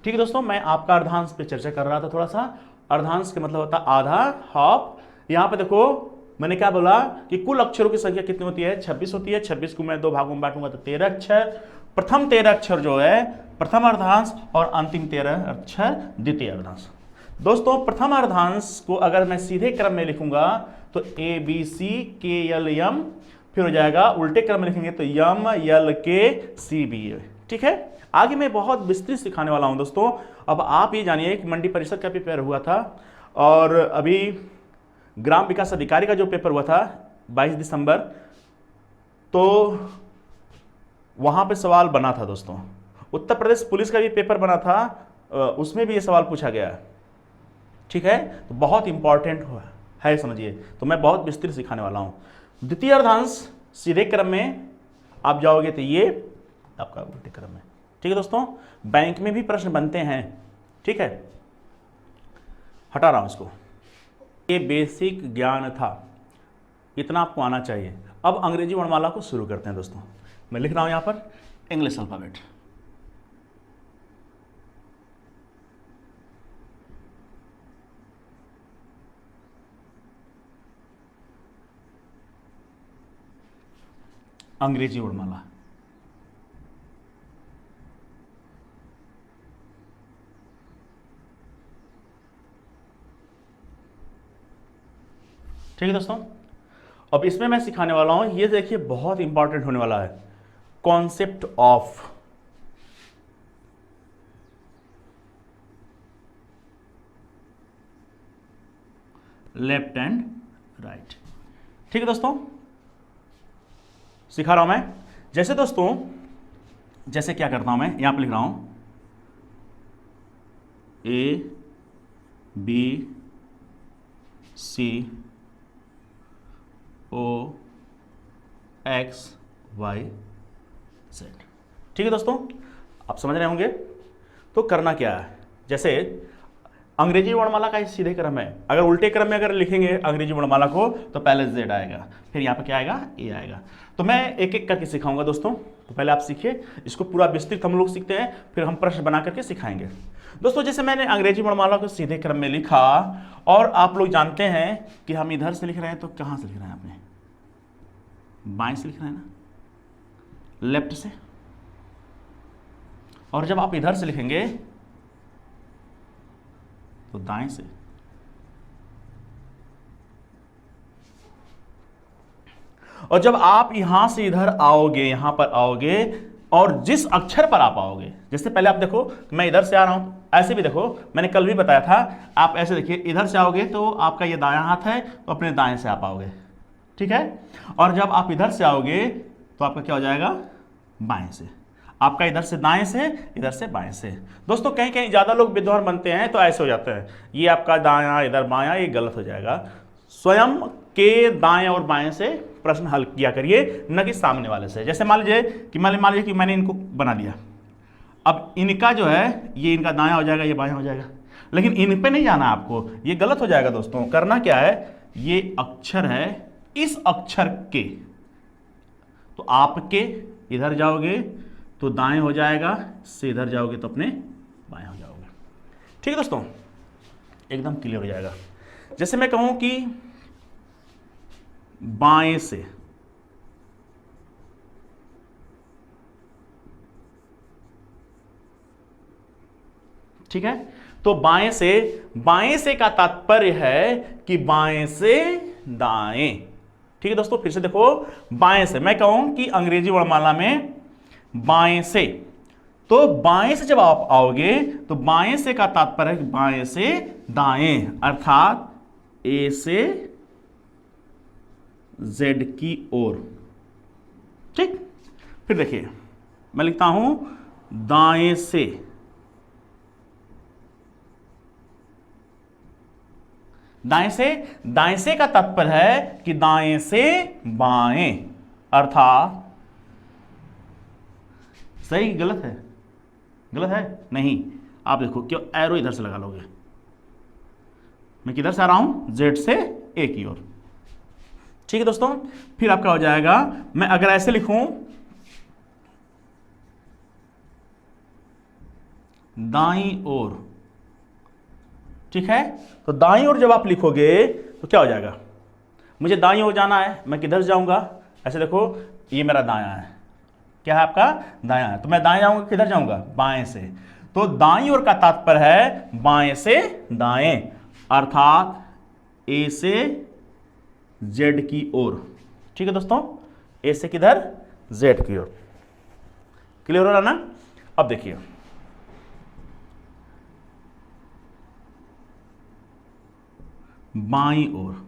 ठीक है दोस्तों। मैं आपका अर्धांश पे चर्चा कर रहा था थोड़ा सा। अर्धांश का मतलब होता है आधा, हाफ। यहां पे देखो मैंने क्या बोला कि कुल अक्षरों की संख्या कितनी होती है, 26 होती है। 26 को मैं 2 भागों में बांटूंगा तो 13 अक्षर। प्रथम 13 अक्षर जो है प्रथम अर्धांश, और अंतिम 13 अक्षर द्वितीय अर्धांश। दोस्तों प्रथम अर्धांश को अगर मैं सीधे क्रम में लिखूंगा तो ए बी सी के एल एम, फिर हो जाएगा उल्टे क्रम में लिखेंगे तो यम यल के सी बी ए, ठीक है। आगे मैं बहुत विस्तृत सिखाने वाला हूं दोस्तों। अब आप ये जानिए कि मंडी परिषद का पेपर हुआ था, और अभी ग्राम विकास अधिकारी का जो पेपर हुआ था 22 दिसंबर, तो वहां पे सवाल बना था दोस्तों। उत्तर प्रदेश पुलिस का भी पेपर बना था, उसमें भी ये सवाल पूछा गया, ठीक है। तो बहुत इंपॉर्टेंट है, समझिए। तो मैं बहुत विस्तृत सिखाने वाला हूं। द्वितीय अर्धांश सीधे क्रम में आप जाओगे तो ये आपका उल्टे क्रम में, ठीक है दोस्तों। बैंक में भी प्रश्न बनते हैं, ठीक है। हटा रहा हूं इसको। ये बेसिक ज्ञान था, इतना आपको आना चाहिए। अब अंग्रेजी वर्णमाला को शुरू करते हैं दोस्तों। मैं लिख रहा हूं यहां पर इंग्लिश अल्फाबेट। अंग्रेजी वर्णमाला, ठीक है दोस्तों। अब इसमें मैं सिखाने वाला हूं, ये देखिए बहुत इंपॉर्टेंट होने वाला है, concept of left and right, ठीक है दोस्तों। सिखा रहा हूं मैं। जैसे दोस्तों, जैसे क्या करता हूं मैं, यहां पर लिख रहा हूं A B C O X Y Z, ठीक है दोस्तों। आप समझ रहे होंगे। तो करना क्या है, जैसे अंग्रेजी वर्णमाला का सीधे क्रम है, अगर उल्टे क्रम में अगर लिखेंगे अंग्रेजी वर्णमाला को तो पहले जेड आएगा, फिर यहाँ पे क्या आएगा, ए आएगा। तो मैं एक एक करके सिखाऊंगा दोस्तों। तो पहले आप सीखिए, इसको पूरा विस्तृत हम लोग सीखते हैं, फिर हम प्रश्न बना करके सिखाएंगे। दोस्तों जैसे मैंने अंग्रेजी वर्णमाला को सीधे क्रम में लिखा, और आप लोग जानते हैं कि हम इधर से लिख रहे हैं, तो कहाँ से लिख रहे हैं आपने? बाएं से लिख रहे हैं ना, लेफ्ट से। और जब आप इधर से लिखेंगे तो दाएं से। और जब आप यहां से इधर आओगे, यहां पर आओगे, और जिस अक्षर पर आप आओगे, जैसे पहले आप देखो मैं इधर से आ रहा हूं, ऐसे भी देखो, मैंने कल भी बताया था, आप ऐसे देखिए, इधर से आओगे तो आपका ये दायां हाथ है, तो अपने दाएं से आप आओगे, ठीक है। और जब आप इधर से आओगे तो आपका क्या हो जाएगा? बाएं से। आपका इधर से दाएं से, इधर से बाएं से। दोस्तों कहीं कहीं ज्यादा लोग विद्वान बनते हैं तो ऐसे हो जाते हैं, ये आपका दायां इधर बायां, ये गलत हो जाएगा। स्वयं के दाएं और बाएं से प्रश्न हल किया करिए, न कि सामने वाले से। जैसे मान लीजिए कि मैंने इनको बना दिया, अब इनका जो है ये इनका दायां हो जाएगा, ये बायां हो जाएगा, लेकिन इन पे नहीं जाना आपको, ये गलत हो जाएगा। दोस्तों करना क्या है, ये अक्षर है, इस अक्षर के, तो आपके इधर जाओगे तो दाएं हो जाएगा, से इधर जाओगे तो अपने बाएं हो जाओगे। ठीक है दोस्तों, एकदम क्लियर हो जाएगा। जैसे मैं कहूं कि बाएं से, ठीक है, तो बाएं से का तात्पर्य है कि बाएं से दाएं। ठीक है दोस्तों, फिर से देखो, बाएं से, मैं कहूं कि अंग्रेजी वर्णमाला में बाएं से, तो बाएं से जब आप आओगे तो बाएं से का तात्पर्य है बाएं से दाएं, अर्थात ए से जेड की ओर। ठीक, फिर देखिए मैं लिखता हूं दाएं से, दाएं से का तात्पर्य है कि दाएं से बाएं, अर्थात सही गलत है? गलत है नहीं, आप देखो क्यों एरो इधर से लगा लोगे, मैं किधर से आ रहा हूं? जेड से ए की ओर। ठीक है दोस्तों, फिर आपका हो जाएगा, मैं अगर ऐसे लिखूं दाईं ओर, ठीक है, तो दाईं ओर जब आप लिखोगे तो क्या हो जाएगा? मुझे दाईं ओर जाना है, मैं किधर जाऊंगा? ऐसे देखो, ये मेरा दायां है, क्या है आपका? दायां है, तो मैं दाएं जाऊंगा, किधर जाऊंगा? बाएं से। तो दाईं ओर का तात्पर्य है बाएं से दाएं, अर्थात ए से जेड की ओर। ठीक है दोस्तों, ए से किधर? जेड की ओर। क्लियर हो रहा ना? अब देखिए, बाईं ओर,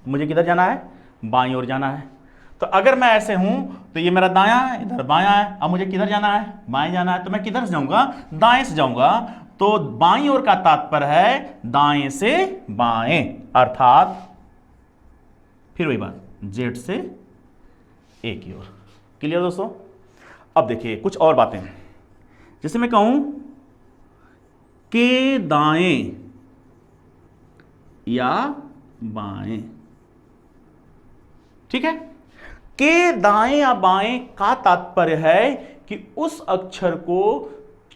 मुझे किधर जाना है? बाईं ओर जाना है। तो अगर मैं ऐसे हूं तो ये मेरा दायां है, इधर बायां है, अब मुझे किधर जाना है? बाएं जाना है, तो मैं किधर से जाऊंगा? दाएं से जाऊंगा। तो बाईं ओर का तात्पर्य है दाएं से बाएं, अर्थात फिर वही बात, जेड से ए की ओर। क्लियर दोस्तों? अब देखिए कुछ और बातें, जैसे मैं कहूं के दाएं या बाएं, ठीक है, के दाएं या बाएं का तात्पर्य है कि उस अक्षर को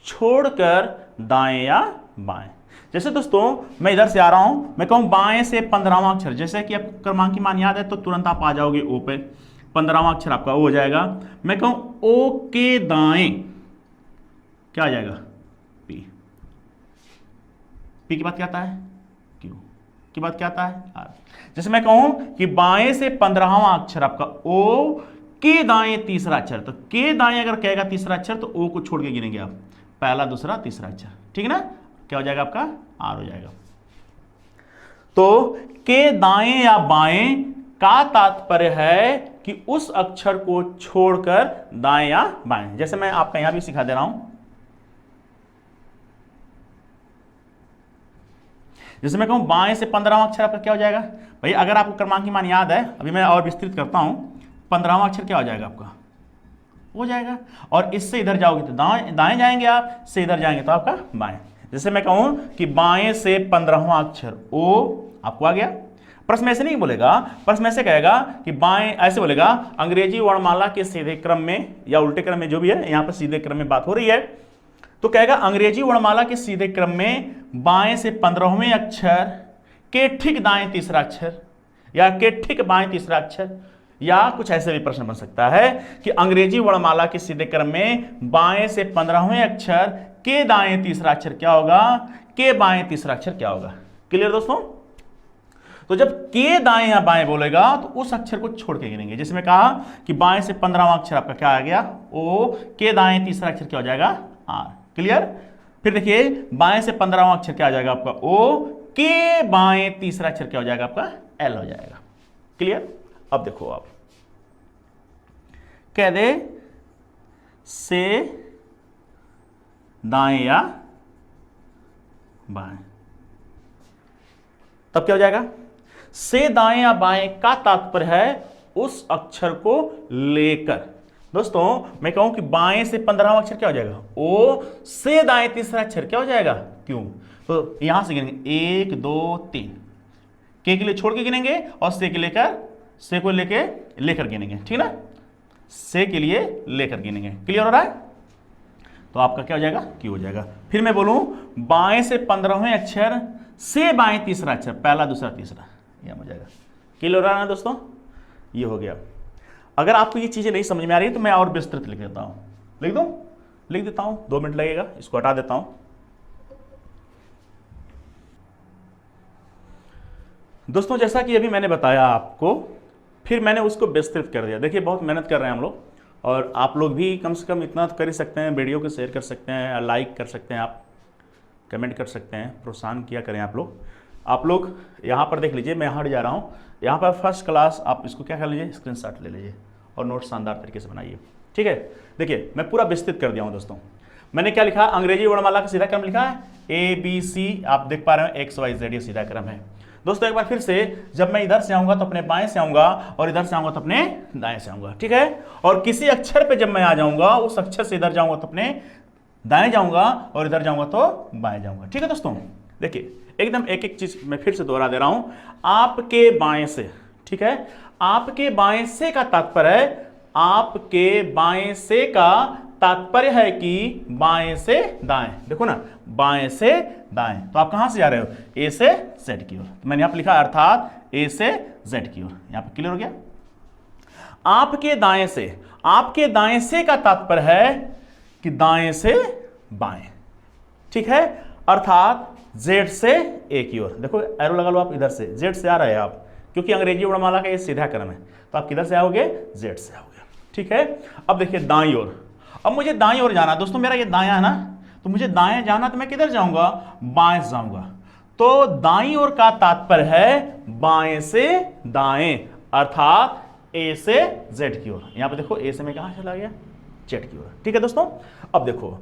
छोड़कर दाएं या बाएं। जैसे दोस्तों मैं इधर से आ रहा हूं, मैं कहूं बाएं से 15वां अक्षर, जैसे कि आपको क्रमांक मान याद है तो तुरंत आप आ जाओगे ओ पे, 15वां अक्षर आपका ओ हो जाएगा। मैं कहूं ओ के दाएं, क्या आ जाएगा? पी। पी के बाद क्या आता है? क्यू के बाद क्या आता है? आर। जैसे मैं कहूं कि बाएं से 15वां अक्षर आपका ओ, के दाएं तीसरा अक्षर, तो के दाएं अगर कहेगा तीसरा अक्षर तो ओ को छोड़ के गिनेंगे आप, पहला दूसरा तीसरा अक्षर, ठीक है ना? क्या हो जाएगा आपका? आर हो जाएगा। तो के दाएं या बाएं का तात्पर्य है कि उस अक्षर को छोड़कर दाएं या बाएं। जैसे मैं आपका यहां भी सिखा दे रहा हूं, जैसे मैं कहूं बाएं से 15वां अक्षर आपका क्या हो जाएगा? भाई अगर आपको क्रमांक मान याद है, अभी मैं और विस्तृत करता हूं, 15वां अक्षर क्या हो जाएगा आपका? हो जाएगा। और इससे इधर जाओगे तो दाएं जाएंगे आप, से इधर जाएंगे तो आपका बाएं। जैसे मैं कहूं कि बाएं से 15वां अक्षर ओ आपको आ गया, प्रश्न में ऐसे नहीं बोलेगा, प्रश्न में ऐसे कहेगा कि बाएं, ऐसे बोलेगा अंग्रेजी वर्णमाला के सीधे क्रम में या उल्टे क्रम में, जो भी है, यहां पर सीधे क्रम में बात हो रही है, तो कहेगा अंग्रेजी वर्णमाला के सीधे क्रम में बाएं से 15वें अक्षर के ठीक दाएं तीसरा अक्षर, या के ठीक बाएं तीसरा अक्षर, या कुछ ऐसे भी प्रश्न बन सकता है कि अंग्रेजी वर्णमाला के सीधे क्रम में बाएं से 15वें अक्षर के दाएं तीसरा अक्षर क्या होगा, के बाएं तीसरा अक्षर क्या होगा। क्लियर दोस्तों? तो जब के दाएं या बाएं बोलेगा तो उस अक्षर को छोड़ के गिनेंगे। जैसे मैं कहा कि बाएं से 15वां अक्षर आपका क्या आ गया, ओ, के दाएं तीसरा अक्षर क्या हो जाएगा, आर। क्लियर? फिर देखिए बाएं से 15वां अक्षर क्या आ जाएगा आपका, ओ, के बाएं तीसरा अक्षर क्या हो जाएगा आपका, एल हो जाएगा। क्लियर? अब देखो, आप कह दे से दाएं या बाएं, तब क्या हो जाएगा, से दाएं या बाएं का तात्पर्य है उस अक्षर को लेकर। दोस्तों मैं कहूं कि बाएं से 15वां अक्षर क्या हो जाएगा, ओ, से दाएं तीसरा अक्षर क्या हो जाएगा, क्यों, तो यहां से गिनेंगे 1 2 3, के लिए छोड़ के गिनेंगे और से के लेकर, से को लेकर गिनेंगे, ठीक ना, से के लिए लेकर गिनेंगे। क्लियर हो रहा है? तो आपका क्या हो जाएगा, क्यू हो जाएगा। फिर मैं बोलूं बाएं से 15वें अक्षर से बाएं तीसरा अक्षर, पहला दूसरा तीसरा, यह हो जाएगा। क्लियर हो रहा है दोस्तों? ये हो गया। अगर आपको ये चीजें नहीं समझ में आ रही तो मैं और विस्तृत लिख देता हूं, लिख दूं, लिख देता हूं, 2 मिनट लगेगा, इसको हटा देता हूं। दोस्तों जैसा कि अभी मैंने बताया आपको, फिर मैंने उसको विस्तृत कर दिया। देखिए बहुत मेहनत कर रहे हैं हम लोग, और आप लोग भी कम से कम इतना तो कर ही सकते हैं, वीडियो को शेयर कर सकते हैं, लाइक कर सकते हैं, आप कमेंट कर सकते हैं, प्रोत्साहन किया करें आप लोग। आप लोग यहाँ पर देख लीजिए, मैं हट जा रहा हूँ, यहाँ पर फर्स्ट क्लास आप इसको क्या कर लीजिए, स्क्रीनशॉट ले लीजिए और नोट शानदार तरीके से बनाइए। ठीक है, देखिए मैं पूरा विस्तृत कर दिया हूँ दोस्तों। मैंने क्या लिखा, अंग्रेजी वर्णमाला का सीधा क्रम लिखा है ABC, आप देख पा रहे हो XYZ, ये सीधा क्रम है। दोस्तों एक बार फिर से, जब मैं इधर से आऊंगा तो अपने बाएं से आऊंगा, और इधर से आऊंगा तो अपने दाएं से आऊंगा। ठीक है, और किसी अक्षर पे जब मैं आ जाऊंगा, उस अक्षर से इधर जाऊंगा तो अपने दाएं जाऊंगा, और इधर जाऊंगा तो बाएं जाऊंगा। ठीक है दोस्तों, देखिए एकदम एक एक चीज मैं फिर से दोहरा दे रहा हूं, आपके बाएं से, ठीक है, आपके बाएं से का तात्पर्य है, आपके बाएं से का तात्पर्य है कि बाएं से दाएं। देखो ना, बाएं से दाएं, तो आप कहां से जा रहे हो, ए से जेड की ओर। तो मैंने यहां पर लिखा अर्थात ए से जेड की ओर। यहां पर क्लियर हो गया। आपके दाएं से, आपके दाएं से का तात्पर्य है कि दाएं से बाएं। ठीक है, अर्थात जेड से ए की ओर। देखो एरो लगा लो आप, इधर से जेड से आ रहे हैं आप, क्योंकि अंग्रेजी वर्णमाला का ये सीधा क्रम है, तो आप किधर से आओगे, जेड से आओगे। ठीक है, अब देखिए दाईं ओर, अब मुझे दाईं ओर जाना। दोस्तों मेरा ये दायां है ना, तो मुझे दाएं जाना, तो मैं किधर जाऊंगा, बाएं से जाऊंगा। तो दाईं ओर का तात्पर्य है बाएं से दाएं, अर्थात ए से जेड की ओर। यहां पे देखो ए से मैं कहां चला गया, जेड की ओर। ठीक है दोस्तों, अब देखो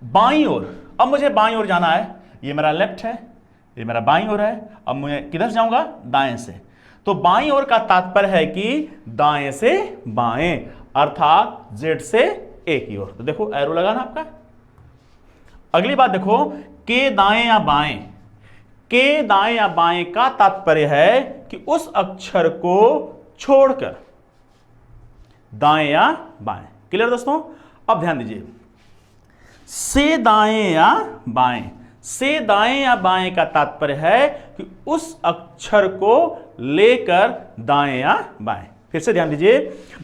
बाईं ओर, अब मुझे बाईं ओर जाना है, ये मेरा लेफ्ट है, ये मेरा बाईं ओर है, अब मैं किधर जाऊंगा, दाएं से। तो बाईं ओर का तात्पर्य है कि दाएं से बाएं, अर्थात जेड से ए की ओर। तो देखो एरो लगा ना आपका। अगली बात देखो, के दाएं या बाएं, के दाएं या बाएं का तात्पर्य है कि उस अक्षर को छोड़कर दाएं या बाएं। क्लियर दोस्तों? अब ध्यान दीजिए, से दाएं या बाएं, से दाएं या बाएं का तात्पर्य है कि उस अक्षर को लेकर दाएं या बाएं। फिर से ध्यान दीजिए,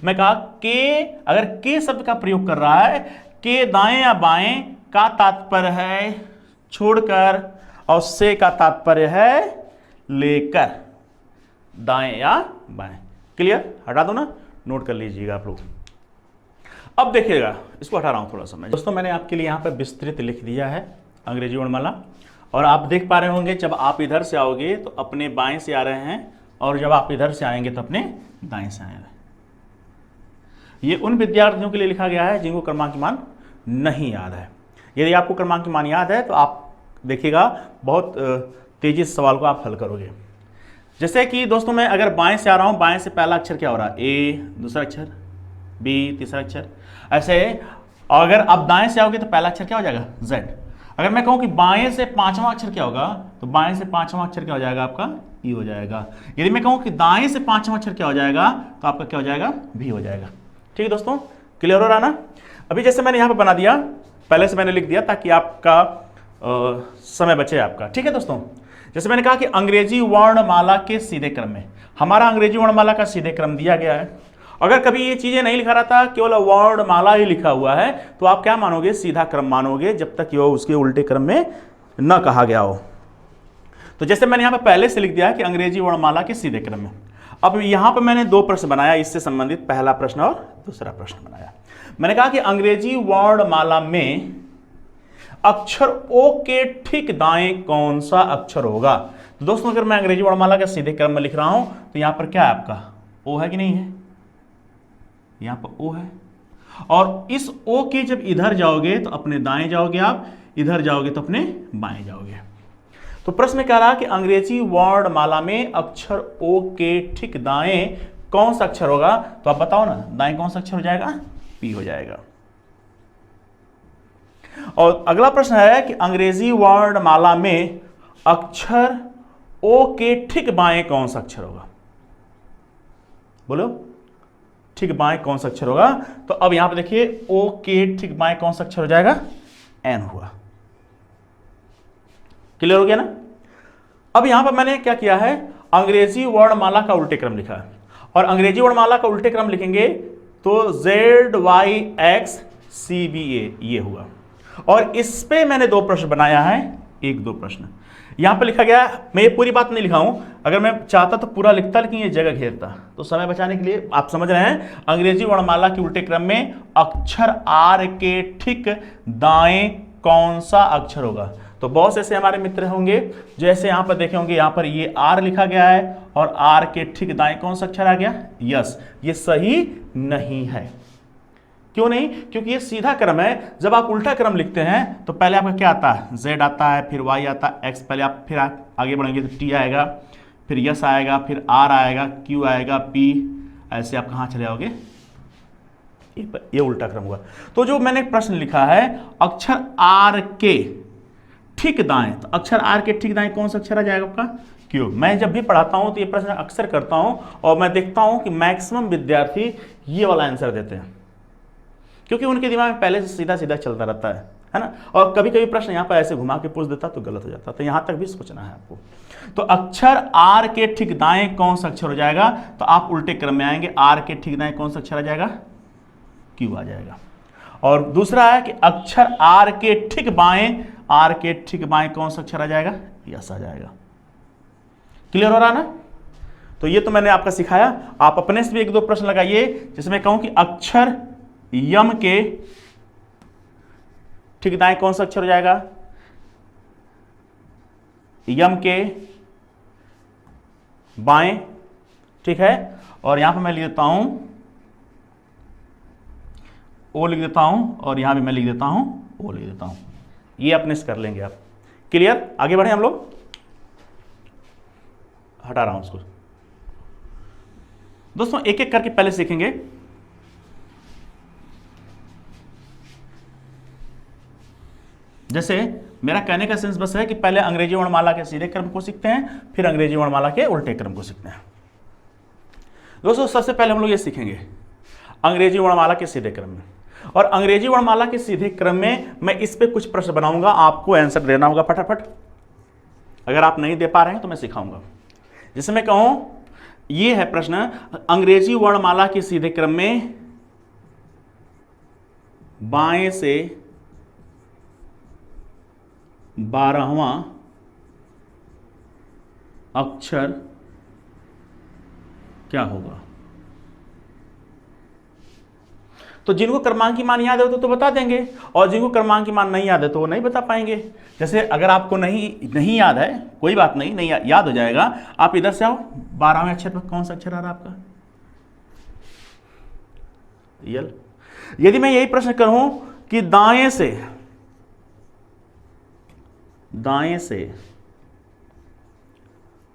मैं कहा के, अगर के शब्द का प्रयोग कर रहा है, के दाएं या बाएं का तात्पर्य है छोड़कर, और से का तात्पर्य है लेकर दाएं या बाएं। क्लियर? हटा दो ना, नोट कर लीजिएगा आप लोग। अब देखिएगा, इसको हटा रहा हूं थोड़ा सा मैं। दोस्तों मैंने आपके लिए यहां पर विस्तृत लिख दिया है अंग्रेजी वर्णमाला, और आप देख पा रहे होंगे जब आप इधर से आओगे तो अपने बाएं से आ रहे हैं, और जब आप इधर से आएंगे तो अपने दाएं से आएंगे। ये उन विद्यार्थियों के लिए लिखा गया है जिनको क्रमांक मान नहीं याद है। यदि आपको क्रमांक मान याद है तो आप देखिएगा बहुत तेजी से सवाल को आप हल करोगे। जैसे कि दोस्तों मैं अगर बाएं से आ रहा हूं, बाएं से पहला अक्षर क्या हो रहा है, ए, दूसरा अक्षर बी, तीसरा अक्षर, ऐसे। अगर आप दाएं से आओगे तो पहला अक्षर क्या हो जाएगा, जेड। अगर मैं कहूं कि बाएं से पांचवां अक्षर क्या होगा, तो बाएं से पांचवां अक्षर क्या हो जाएगा आपका, ई हो जाएगा। यदि मैं कहूं कि दाएं से पांचवा अक्षर क्या हो जाएगा, तो आपका क्या हो जाएगा, भी हो जाएगा। ठीक है दोस्तों, क्लियर हो रहा ना। अभी जैसे मैंने यहां पे बना दिया, पहले से मैंने लिख दिया ताकि आपका समय बचे आपका। ठीक है दोस्तों, जैसे मैंने कहा कि अंग्रेजी वर्णमाला के सीधे क्रम में, हमारा अंग्रेजी वर्णमाला का सीधे क्रम दिया गया है। अगर कभी ये चीजें नहीं लिखा रहता, केवल वर्णमाला ही लिखा हुआ है, तो आप क्या मानोगे, सीधा क्रम मानोगे, जब तक ये उसके उल्टे क्रम में न कहा गया हो। तो जैसे मैंने यहां पर पहले से लिख दिया कि अंग्रेजी वर्णमाला के सीधे क्रम में। अब यहां पर मैंने दो प्रश्न बनाया, इससे संबंधित पहला प्रश्न और दूसरा प्रश्न बनाया। मैंने कहा कि अंग्रेजी वर्णमाला में अक्षर ओ के ठीक दाएं कौन सा अक्षर होगा। तो दोस्तों अगर मैं अंग्रेजी वर्णमाला के सीधे क्रम में लिख रहा हूं, तो यहां पर क्या है, आपका ओ है कि नहीं है, यहां पर ओ है। और इस ओ के जब इधर जाओगे तो अपने दाएं जाओगे, आप इधर जाओगे तो अपने बाएं जाओगे। तो प्रश्न में कह रहा है कि अंग्रेजी वर्णमाला में अक्षर ओ के ठीक दाएं कौन सा अक्षर होगा। तो आप बताओ ना, दाएं कौन सा अक्षर हो जाएगा, पी हो जाएगा। और अगला प्रश्न है कि अंग्रेजी वर्णमाला में अक्षर ओ के ठीक बाएं कौन सा अक्षर होगा। बोलो, ठीक बाएं कौन सा अक्षर होगा। तो अब यहां पे देखिए, ओ के ठीक बाएं कौन सा अक्षर हो जाएगा, एन हुआ। क्लियर हो गया ना। अब यहां पर मैंने क्या किया है, अंग्रेजी वर्णमाला का उल्टे क्रम लिखा है। और अंग्रेजी वर्णमाला का उल्टे क्रम लिखेंगे तो ZYXCBA ये हुआ। और इस पे मैंने दो प्रश्न बनाया है, एक दो प्रश्न यहां पे लिखा गया। मैं ये पूरी बात नहीं लिखा हूं, अगर मैं चाहता तो पूरा लिखता, लेकिन ये जगह घेरता। तो समय बचाने के लिए आप समझ रहे हैं, अंग्रेजी वर्णमाला के उल्टे क्रम में अक्षर आर के ठीक दाएं कौन सा अक्षर होगा। तो बहुत से ऐसे हमारे मित्र होंगे जो ऐसे यहां पर देखे होंगे, यहां पर ये आर लिखा गया है और आर के ठीक दाएं कौन सा अक्षर आ गया, यस। ये सही नहीं है। क्यों नहीं, क्योंकि ये सीधा क्रम है। जब आप उल्टा क्रम लिखते हैं तो पहले आपका क्या आता है, Z आता है, फिर Y आता है, X, पहले आप फिर आगे बढ़ेंगे तो T आएगा, फिर यस आएगा, फिर R आएगा, Q आएगा, P, ऐसे आप कहां चले जाओगे, ये उल्टा क्रम हुआ। तो जो मैंने प्रश्न लिखा है, अक्षर R के ठीक दाएं, तो अक्षर R के ठीक दाएं कौन सा अक्षर आ जाएगा आपका, Q। मैं जब भी पढ़ाता हूं तो ये प्रश्न अक्सर करता हूं और मैं देखता हूं कि मैक्सिमम विद्यार्थी ये वाला आंसर देते हैं, क्योंकि उनके दिमाग में पहले से सीधा सीधा चलता रहता है ना। और कभी कभी प्रश्न यहाँ पर ऐसे घुमा के पूछ देता तो गलत हो जाता, तो यहाँ तक भी सोचना है आपको। तो अक्षर आर के ठीक दाएं कौन सा अक्षर हो जाएगा, तो आप उल्टे क्रम में आएंगे, आर के ठीक दाएं कौन सा अक्षर आ जाएगा, क्यू आ जाएगा। और दूसरा है कि अक्षर आर के ठीक बाएं, आर के ठीक बाएं कौन सा अक्षर आ जाएगा, यस आ जाएगा। क्लियर हो रहा ना। तो ये तो मैंने आपका सिखाया, आप अपने से भी एक दो प्रश्न लगाइए। जैसे मैं कहूं कि अक्षर यम के ठीक दाएं कौन सा अक्षर हो जाएगा, यम के बाएं, ठीक है। और यहां पर मैं लिख देता हूं, ओ लिख देता हूं, और यहां भी मैं लिख देता हूं, ओ लिख देता हूं। ये अपने से कर लेंगे आप। क्लियर, आगे बढ़े हम लोग। हटा रहा हूं उसको। दोस्तों एक एक करके पहले सीखेंगे। जैसे मेरा कहने का सेंस बस है कि पहले अंग्रेजी वर्णमाला के सीधे क्रम को सीखते हैं, फिर अंग्रेजी वर्णमाला के उल्टे क्रम को सीखते हैं। दोस्तों सबसे पहले हम लोग ये सीखेंगे अंग्रेजी वर्णमाला के सीधे क्रम में। और अंग्रेजी वर्णमाला के सीधे क्रम में मैं इस पे कुछ प्रश्न बनाऊंगा, आपको आंसर देना होगा फटाफट। अगर आप नहीं दे पा रहे हैं तो मैं सिखाऊंगा। जैसे मैं कहूं, ये है प्रश्न, अंग्रेजी वर्णमाला के सीधे क्रम में बाएं से 12वां अक्षर क्या होगा। तो जिनको क्रमांक की मान याद है तो बता देंगे, और जिनको क्रमांक की मान नहीं याद है तो वो नहीं बता पाएंगे। जैसे अगर आपको नहीं याद है, कोई बात नहीं, नहीं याद हो जाएगा। आप इधर से आओ, 12वें अक्षर पर कौन सा अक्षर आ रहा है आपका, यल। यदि मैं यही प्रश्न करूं कि दाएं से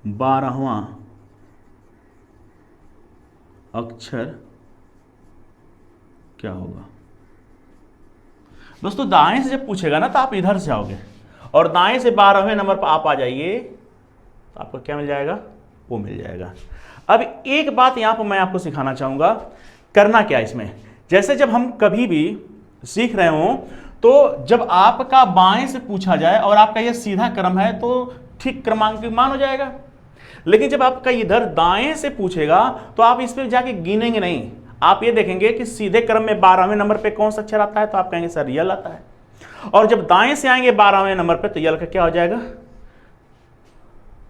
12वां अक्षर क्या होगा। दोस्तों दाएं से जब पूछेगा ना तो आप इधर से आओगे और दाएं से 12वें नंबर पर आप आ जाइए, तो आपको क्या मिल जाएगा, वो मिल जाएगा। अब एक बात यहां पर मैं आपको सिखाना चाहूंगा, करना क्या इसमें, जैसे जब हम कभी भी सीख रहे हो तो जब आपका बाएं से पूछा जाए और आपका यह सीधा क्रम है तो ठीक क्रमांक मान हो जाएगा, लेकिन जब आपका इधर दाएं से पूछेगा तो आप इस पे जाके गिनेंगे नहीं, आप ये देखेंगे कि सीधे क्रम में 12वें नंबर पे कौन सा अक्षर आता है, तो आप कहेंगे सर यल आता है, और जब दाएं से आएंगे 12वें नंबर पे तो यल का क्या हो जाएगा,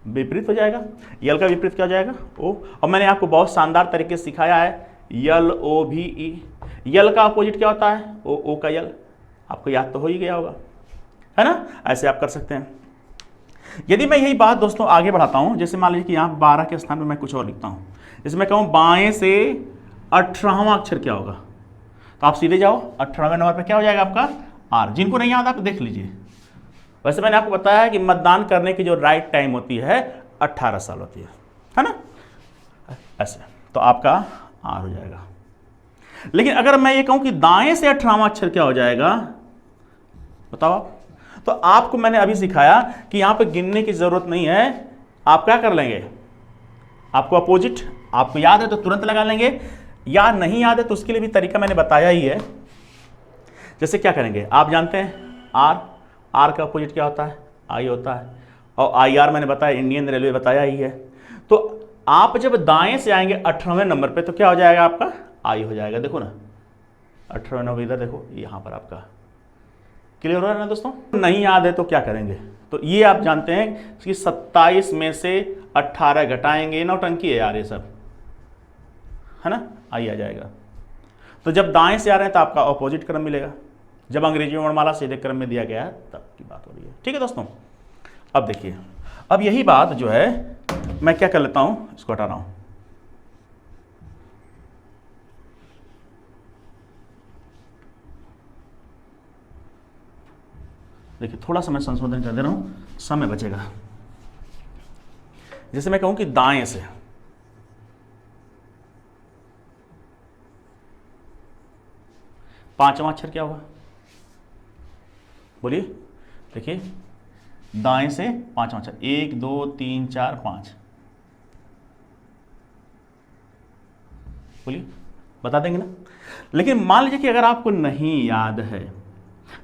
विपरीत हो जाएगा। यल का विपरीत क्या हो जाएगा, ओ। और मैंने आपको बहुत शानदार तरीके से सिखाया है, यल ओ भी ई, यल का अपोजिट क्या होता है, ओ का यल, आपको याद तो हो ही गया होगा, है ना। ऐसे आप कर सकते हैं। यदि मैं यही बात दोस्तों आगे बढ़ाता हूं, जैसे मान लीजिए कि यहां 12 के स्थान पर मैं कुछ और लिखता हूं, जैसे मैं कहूं बाएं से 18वां अक्षर क्या होगा, तो आप सीधे जाओ 18वें नंबर पर क्या हो जाएगा आपका आर। जिनको नहीं याद आप देख लीजिए, वैसे मैंने आपको बताया है कि मतदान करने की जो राइट टाइम होती है 18 साल होती है ना, ऐसे तो आपका आर हो जाएगा। लेकिन अगर मैं ये कहूं कि दाएं से 18वां अक्षर क्या हो जाएगा, बताओ आप, तो आपको मैंने अभी सिखाया कि यहां पे गिनने की जरूरत नहीं है, आप क्या कर लेंगे, आपको अपोजिट आपको याद है तो तुरंत लगा लेंगे, या नहीं याद है तो उसके लिए भी तरीका मैंने बताया ही है। जैसे क्या करेंगे, आप जानते हैं आर का अपोजिट क्या होता है, आई होता है, और आई आर मैंने बताया, इंडियन रेलवे बताया ही है। तो आप जब दाएं से आएंगे 18वें नंबर पे तो क्या हो जाएगा आपका आई हो जाएगा, देखो ना 18वें नंबर इधर देखो, यहां पर आपका क्लियर हो रहा है ना दोस्तों। नहीं याद है तो क्या करेंगे, तो ये आप जानते हैं कि 27 में से 18 घटाएंगे, नौटंकी है यार ये सब, है ना, आई आ जाएगा। तो जब दाएं से आ रहे हैं तो आपका ऑपोजिट क्रम मिलेगा, जब अंग्रेजी वर्णमाला सीधे क्रम में दिया गया है तब की बात हो रही है, ठीक है दोस्तों। अब देखिए, अब यही बात जो है मैं क्या कर लेता हूं, इसको हटा रहा हूं, देखिए थोड़ा सा मैं संशोधन कर दे रहा हूं, समय बचेगा। जैसे मैं कहूं कि दाएं से, पांचवां अक्षर क्या होगा, बोलिए, देखिए दाएं से पांचवां अक्षर, 1 2 3 4 5, बोलिए, बता देंगे ना। लेकिन मान लीजिए कि अगर आपको नहीं याद है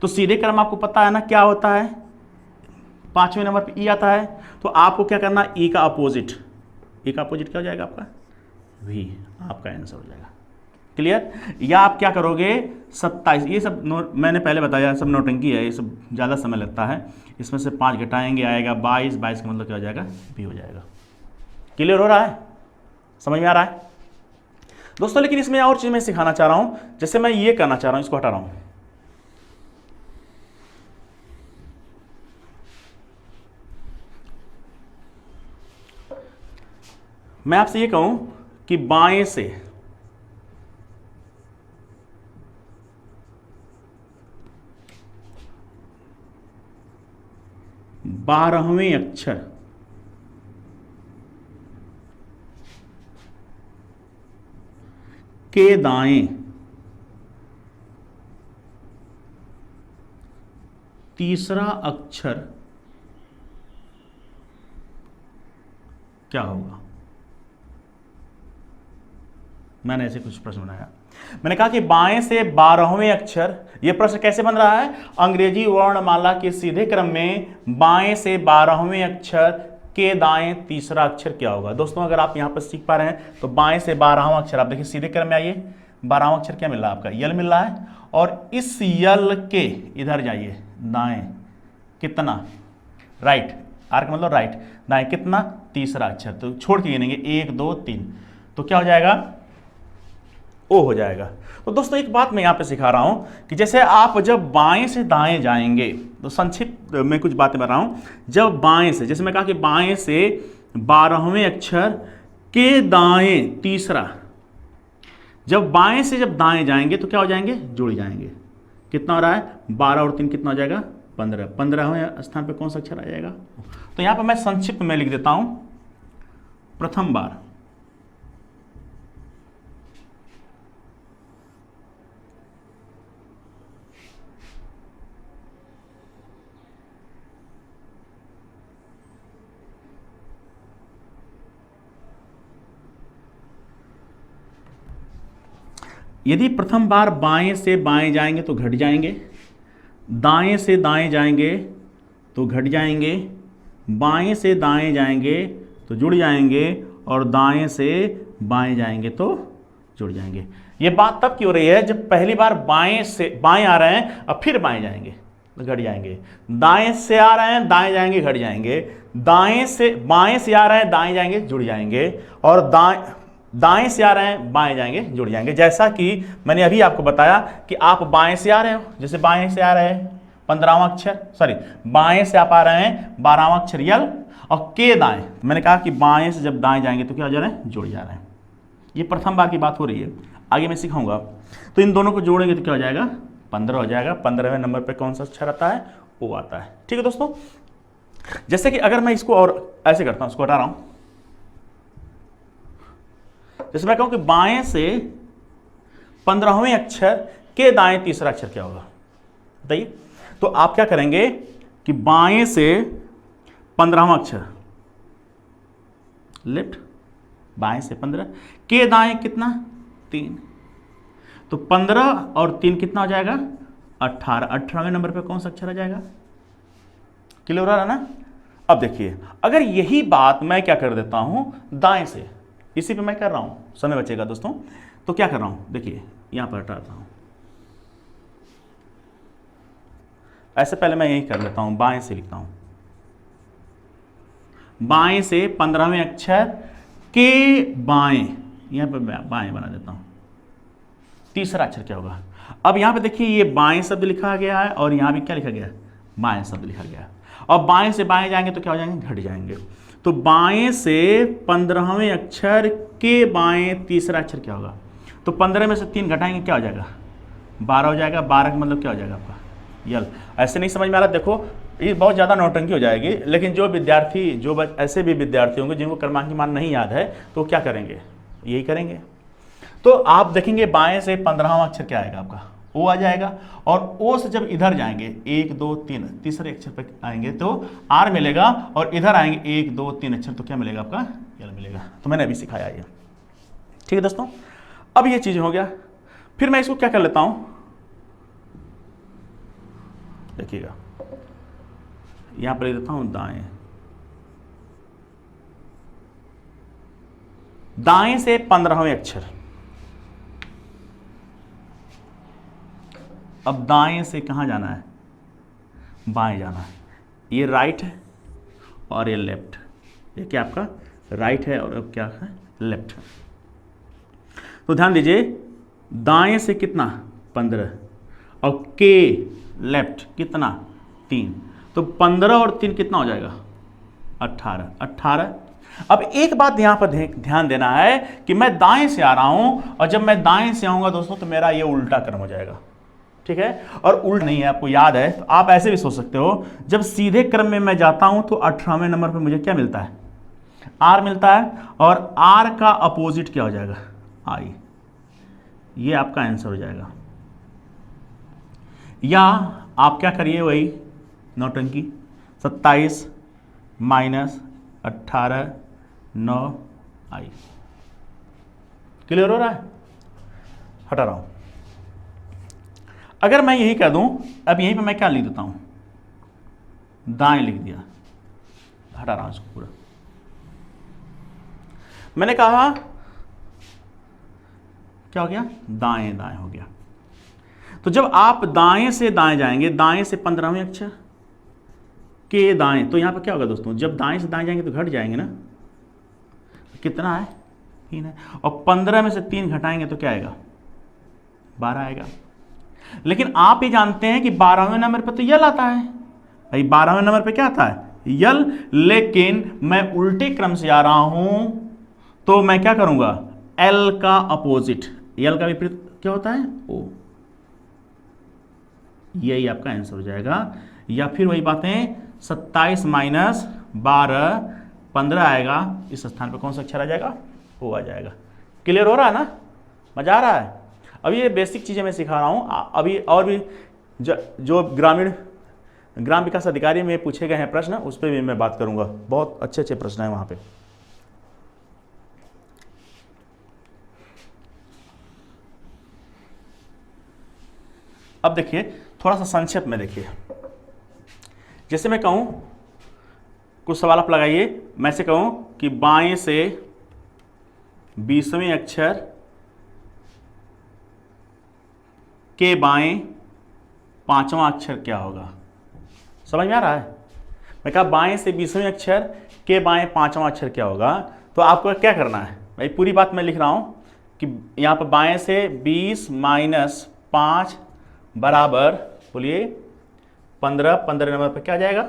तो सीधे क्रम आपको पता है ना क्या होता है, 5वें नंबर पे ई आता है, तो आपको क्या करना, ई का अपोजिट, ई का अपोजिट क्या हो जाएगा आपका वी, आपका आंसर हो जाएगा, क्लियर। या आप क्या करोगे 27, ये सब मैंने पहले बताया सब नौटंकी है, ये सब ज़्यादा समय लगता है, इसमें से 5 घटाएंगे आएगा 22, 22 का मतलब क्या हो जाएगा बी हो जाएगा, क्लियर हो रहा है, समझ में आ रहा है दोस्तों। लेकिन इसमें और चीज़ मैं सिखाना चाह रहा हूँ, जैसे मैं ये करना चाह रहा हूँ, इसको हटा रहा हूँ, मैं आपसे ये कहूं कि बाएं से बारहवें अक्षर के दाएं तीसरा अक्षर क्या होगा। मैंने ऐसे कुछ प्रश्न बनाया, मैंने कहा कि बाएं से 12वें अक्षर, यह प्रश्न कैसे बन रहा है, अंग्रेजी वर्णमाला के सीधे क्रम में बाएं से 12वें अक्षर के दाएं तीसरा अक्षर क्या होगा। दोस्तों अगर आप यहां पर सीख पा रहे हैं तो बाएं से 12वां अक्षर, आप देखिए सीधे क्रम में आइए, 12वां अक्षर क्या मिल रहा है आपका, यल मिल रहा है, और इस यल के इधर जाइए दाएं, कितना, राइट, आर का मतलब राइट, दाएं कितना, तीसरा अक्षर, तो छोड़ के गिनेंगे 1 2 3, तो क्या हो जाएगा ओ हो जाएगा। तो दोस्तों एक बात मैं यहां पे सिखा रहा हूं कि जैसे आप जब बाएं से दाएं जाएंगे, तो संक्षिप्त में कुछ बातें बता रहा हूं, जब बाएं से, जैसे मैं कहा कि बाएं से 12वें अक्षर के दाएं तीसरा, जब बाएं से जब दाएं जाएंगे तो क्या हो जाएंगे, जुड़ जाएंगे, कितना हो रहा है 12 और 3 कितना हो जाएगा 15, 15वें स्थान पे कौन सा अक्षर आ जाएगा। तो यहां पर मैं संक्षिप्त में लिख देता हूं, प्रथम बार, यदि प्रथम बार बाएं से बाएं जाएंगे तो घट जाएंगे, दाएं से दाएं जाएंगे तो घट जाएंगे, बाएं से दाएं जाएंगे तो जुड़ जाएंगे, और दाएं से बाएं जाएंगे तो जुड़ जाएंगे। ये बात तब की हो रही है जब पहली बार बाएं से बाएं आ रहे हैं और फिर बाएं जाएंगे तो घट जाएंगे, दाएं से आ रहे हैं दाएं जाएंगे घट जाएंगे, दाएं से बाएं से आ रहे हैं दाएं जाएंगे जुड़ जाएंगे, और दाएं से आ रहे हैं बाएं जाएंगे जुड़ जाएंगे। जैसा कि मैंने अभी आपको बताया कि आप बाएं से आ रहे हो, जैसे बाएं से आ रहे हैं 15वां अक्षर, सॉरी बाएं से आप आ रहे हैं 12वां अक्षर यल, और के दाएं, मैंने कहा कि बाएं से जब दाएं जाएंगे तो क्या हो जा रहे हैं, जुड़ जा रहे हैं। ये प्रथम बार की बात हो रही है, आगे मैं सिखाऊंगा। तो इन दोनों को जोड़ेंगे तो क्या हो जाएगा, 15 हो जाएगा। 15वें नंबर पे कौन सा अक्षर आता है, ओ आता है। ठीक है दोस्तों, जैसे कि अगर मैं इसको और ऐसे करता हूं, इसको हटा रहा हूं, जैसे मैं कहूं कि बाएं से 15वें अक्षर के दाएं तीसरा अक्षर क्या होगा, बताइए। तो आप क्या करेंगे कि बाएं से 15वां अक्षर लेफ्ट, बाएं से 15, के दाएं कितना 3, तो 15 और 3 कितना हो जाएगा 18। 18वें नंबर पे कौन सा अक्षर आ जाएगा, क्लियर हो रहा है ना। अब देखिए, अगर यही बात मैं क्या कर देता हूं दाएं से, इसी पे मैं कर रहा हूं, समय बचेगा दोस्तों, तो क्या कर रहा हूं, देखिए यहां पर हटाता हूं, ऐसे पहले मैं यही कर लेता हूं, बाएं से लिखता हूं, बाएं से 15वें अक्षर के बाएं, यहां पर बाएं बना देता हूं, तीसरा अक्षर क्या होगा। अब यहां पे देखिए ये बाएं शब्द लिखा गया है और यहां भी क्या लिखा गया है, बाएं शब्द लिखा गया है, और बाएं से बाएं जाएंगे तो क्या हो जाएंगे, घट जाएंगे। तो बाएं से 15वें अक्षर के बाएं तीसरा अक्षर क्या होगा, तो 15 में से 3 घटाएंगे क्या हो जाएगा, 12 हो जाएगा। 12 का मतलब क्या हो जाएगा आपका यल। ऐसे नहीं समझ में आ रहा, देखो ये बहुत ज़्यादा नौटंकी हो जाएगी, लेकिन जो विद्यार्थी, जो ऐसे भी विद्यार्थी होंगे जिनको क्रमांक मान नहीं याद है, तो क्या करेंगे, यही करेंगे। तो आप देखेंगे बाएं से 15वां अक्षर क्या आएगा आपका, ओ आ जाएगा, और ओ से जब इधर जाएंगे 1 2 3 तीसरे अक्षर पर आएंगे तो आर मिलेगा, और इधर आएंगे 1 2 3 अक्षर तो क्या मिलेगा आपका, यल मिलेगा। तो मैंने अभी सिखाया ये, ठीक है दोस्तों। अब ये चीज हो गया, फिर मैं इसको क्या कर लेता हूं, देखिएगा यहां पर लिख देता हूं दाएं, दाएं से 15वें अक्षर, अब दाएं से कहां जाना है, बाएं जाना है। ये राइट है और ये लेफ्ट, ये क्या आपका राइट है और अब क्या है, लेफ्ट है। तो ध्यान दीजिए, दाएं से कितना 15 और के लेफ्ट कितना 3, तो 15 और 3 कितना हो जाएगा 18। 18। अब एक बात यहां पर ध्यान देना है कि मैं दाएं से आ रहा हूं, और जब मैं दाएं से आऊंगा दोस्तों तो मेरा ये उल्टा क्रम हो जाएगा, ठीक है। और उल्ट नहीं है, आपको याद है, तो आप ऐसे भी सोच सकते हो, जब सीधे क्रम में मैं जाता हूं तो 18वें नंबर पर मुझे क्या मिलता है, आर मिलता है, और आर का अपोजिट क्या हो जाएगा, आई। ये आपका आंसर हो जाएगा। या आप क्या करिए, वही नौटंकी, 27 माइनस 18 9 आई। क्लियर हो रहा है, हटा रहा हूं। अगर मैं यही कह दूं, अब यहीं पे मैं क्या लिख देता हूं, दाएं लिख दिया, हटा रहा हूं इसको पूरा। मैंने कहा क्या हो गया, दाएं दाएं हो गया। तो जब आप दाएं से दाएं जाएंगे, दाएं से 15वें अक्षर के दाएं, तो यहां पर क्या होगा दोस्तों, जब दाएं से दाएं जाएंगे तो घट जाएंगे ना, कितना है 3 है, और 15 में से 3 घटाएंगे तो क्या आएगा 12 आएगा। लेकिन आप ये जानते हैं कि 12वें नंबर पर तो यल आता है भाई, 12वें नंबर पे क्या आता है यल, लेकिन मैं उल्टे क्रम से आ रहा हूं, तो मैं क्या करूंगा, एल का अपोजिट, यल का विपरीत क्या होता है ओ, यही आपका आंसर हो जाएगा। या फिर वही बातें, 27 माइनस 12 15 आएगा, इस स्थान पर कौन सा अक्षर आ जाएगा, ओ आ जाएगा। क्लियर हो रहा है ना, मजा आ रहा है। अभी ये बेसिक चीज़ें मैं सिखा रहा हूँ, अभी और भी जो ग्राम विकास अधिकारी में पूछे गए हैं प्रश्न, उस पर भी मैं बात करूँगा, बहुत अच्छे अच्छे प्रश्न हैं वहाँ पे। अब देखिए थोड़ा सा संक्षेप में देखिए, जैसे मैं कहूं कुछ सवाल आप लगाइए, मैं से कहूं कि बाएं से 20वें अक्षर के बाएं 5वां अक्षर क्या होगा। समझ में आ रहा है? मैं कहा बाएं से 20वें अक्षर के बाएं 5वां अक्षर क्या होगा, तो आपको क्या करना है, भाई पूरी बात मैं लिख रहा हूं कि यहां पर बाएं से 20 माइनस 5 बराबर, बोलिए 15, 15 नंबर पर क्या आ जाएगा।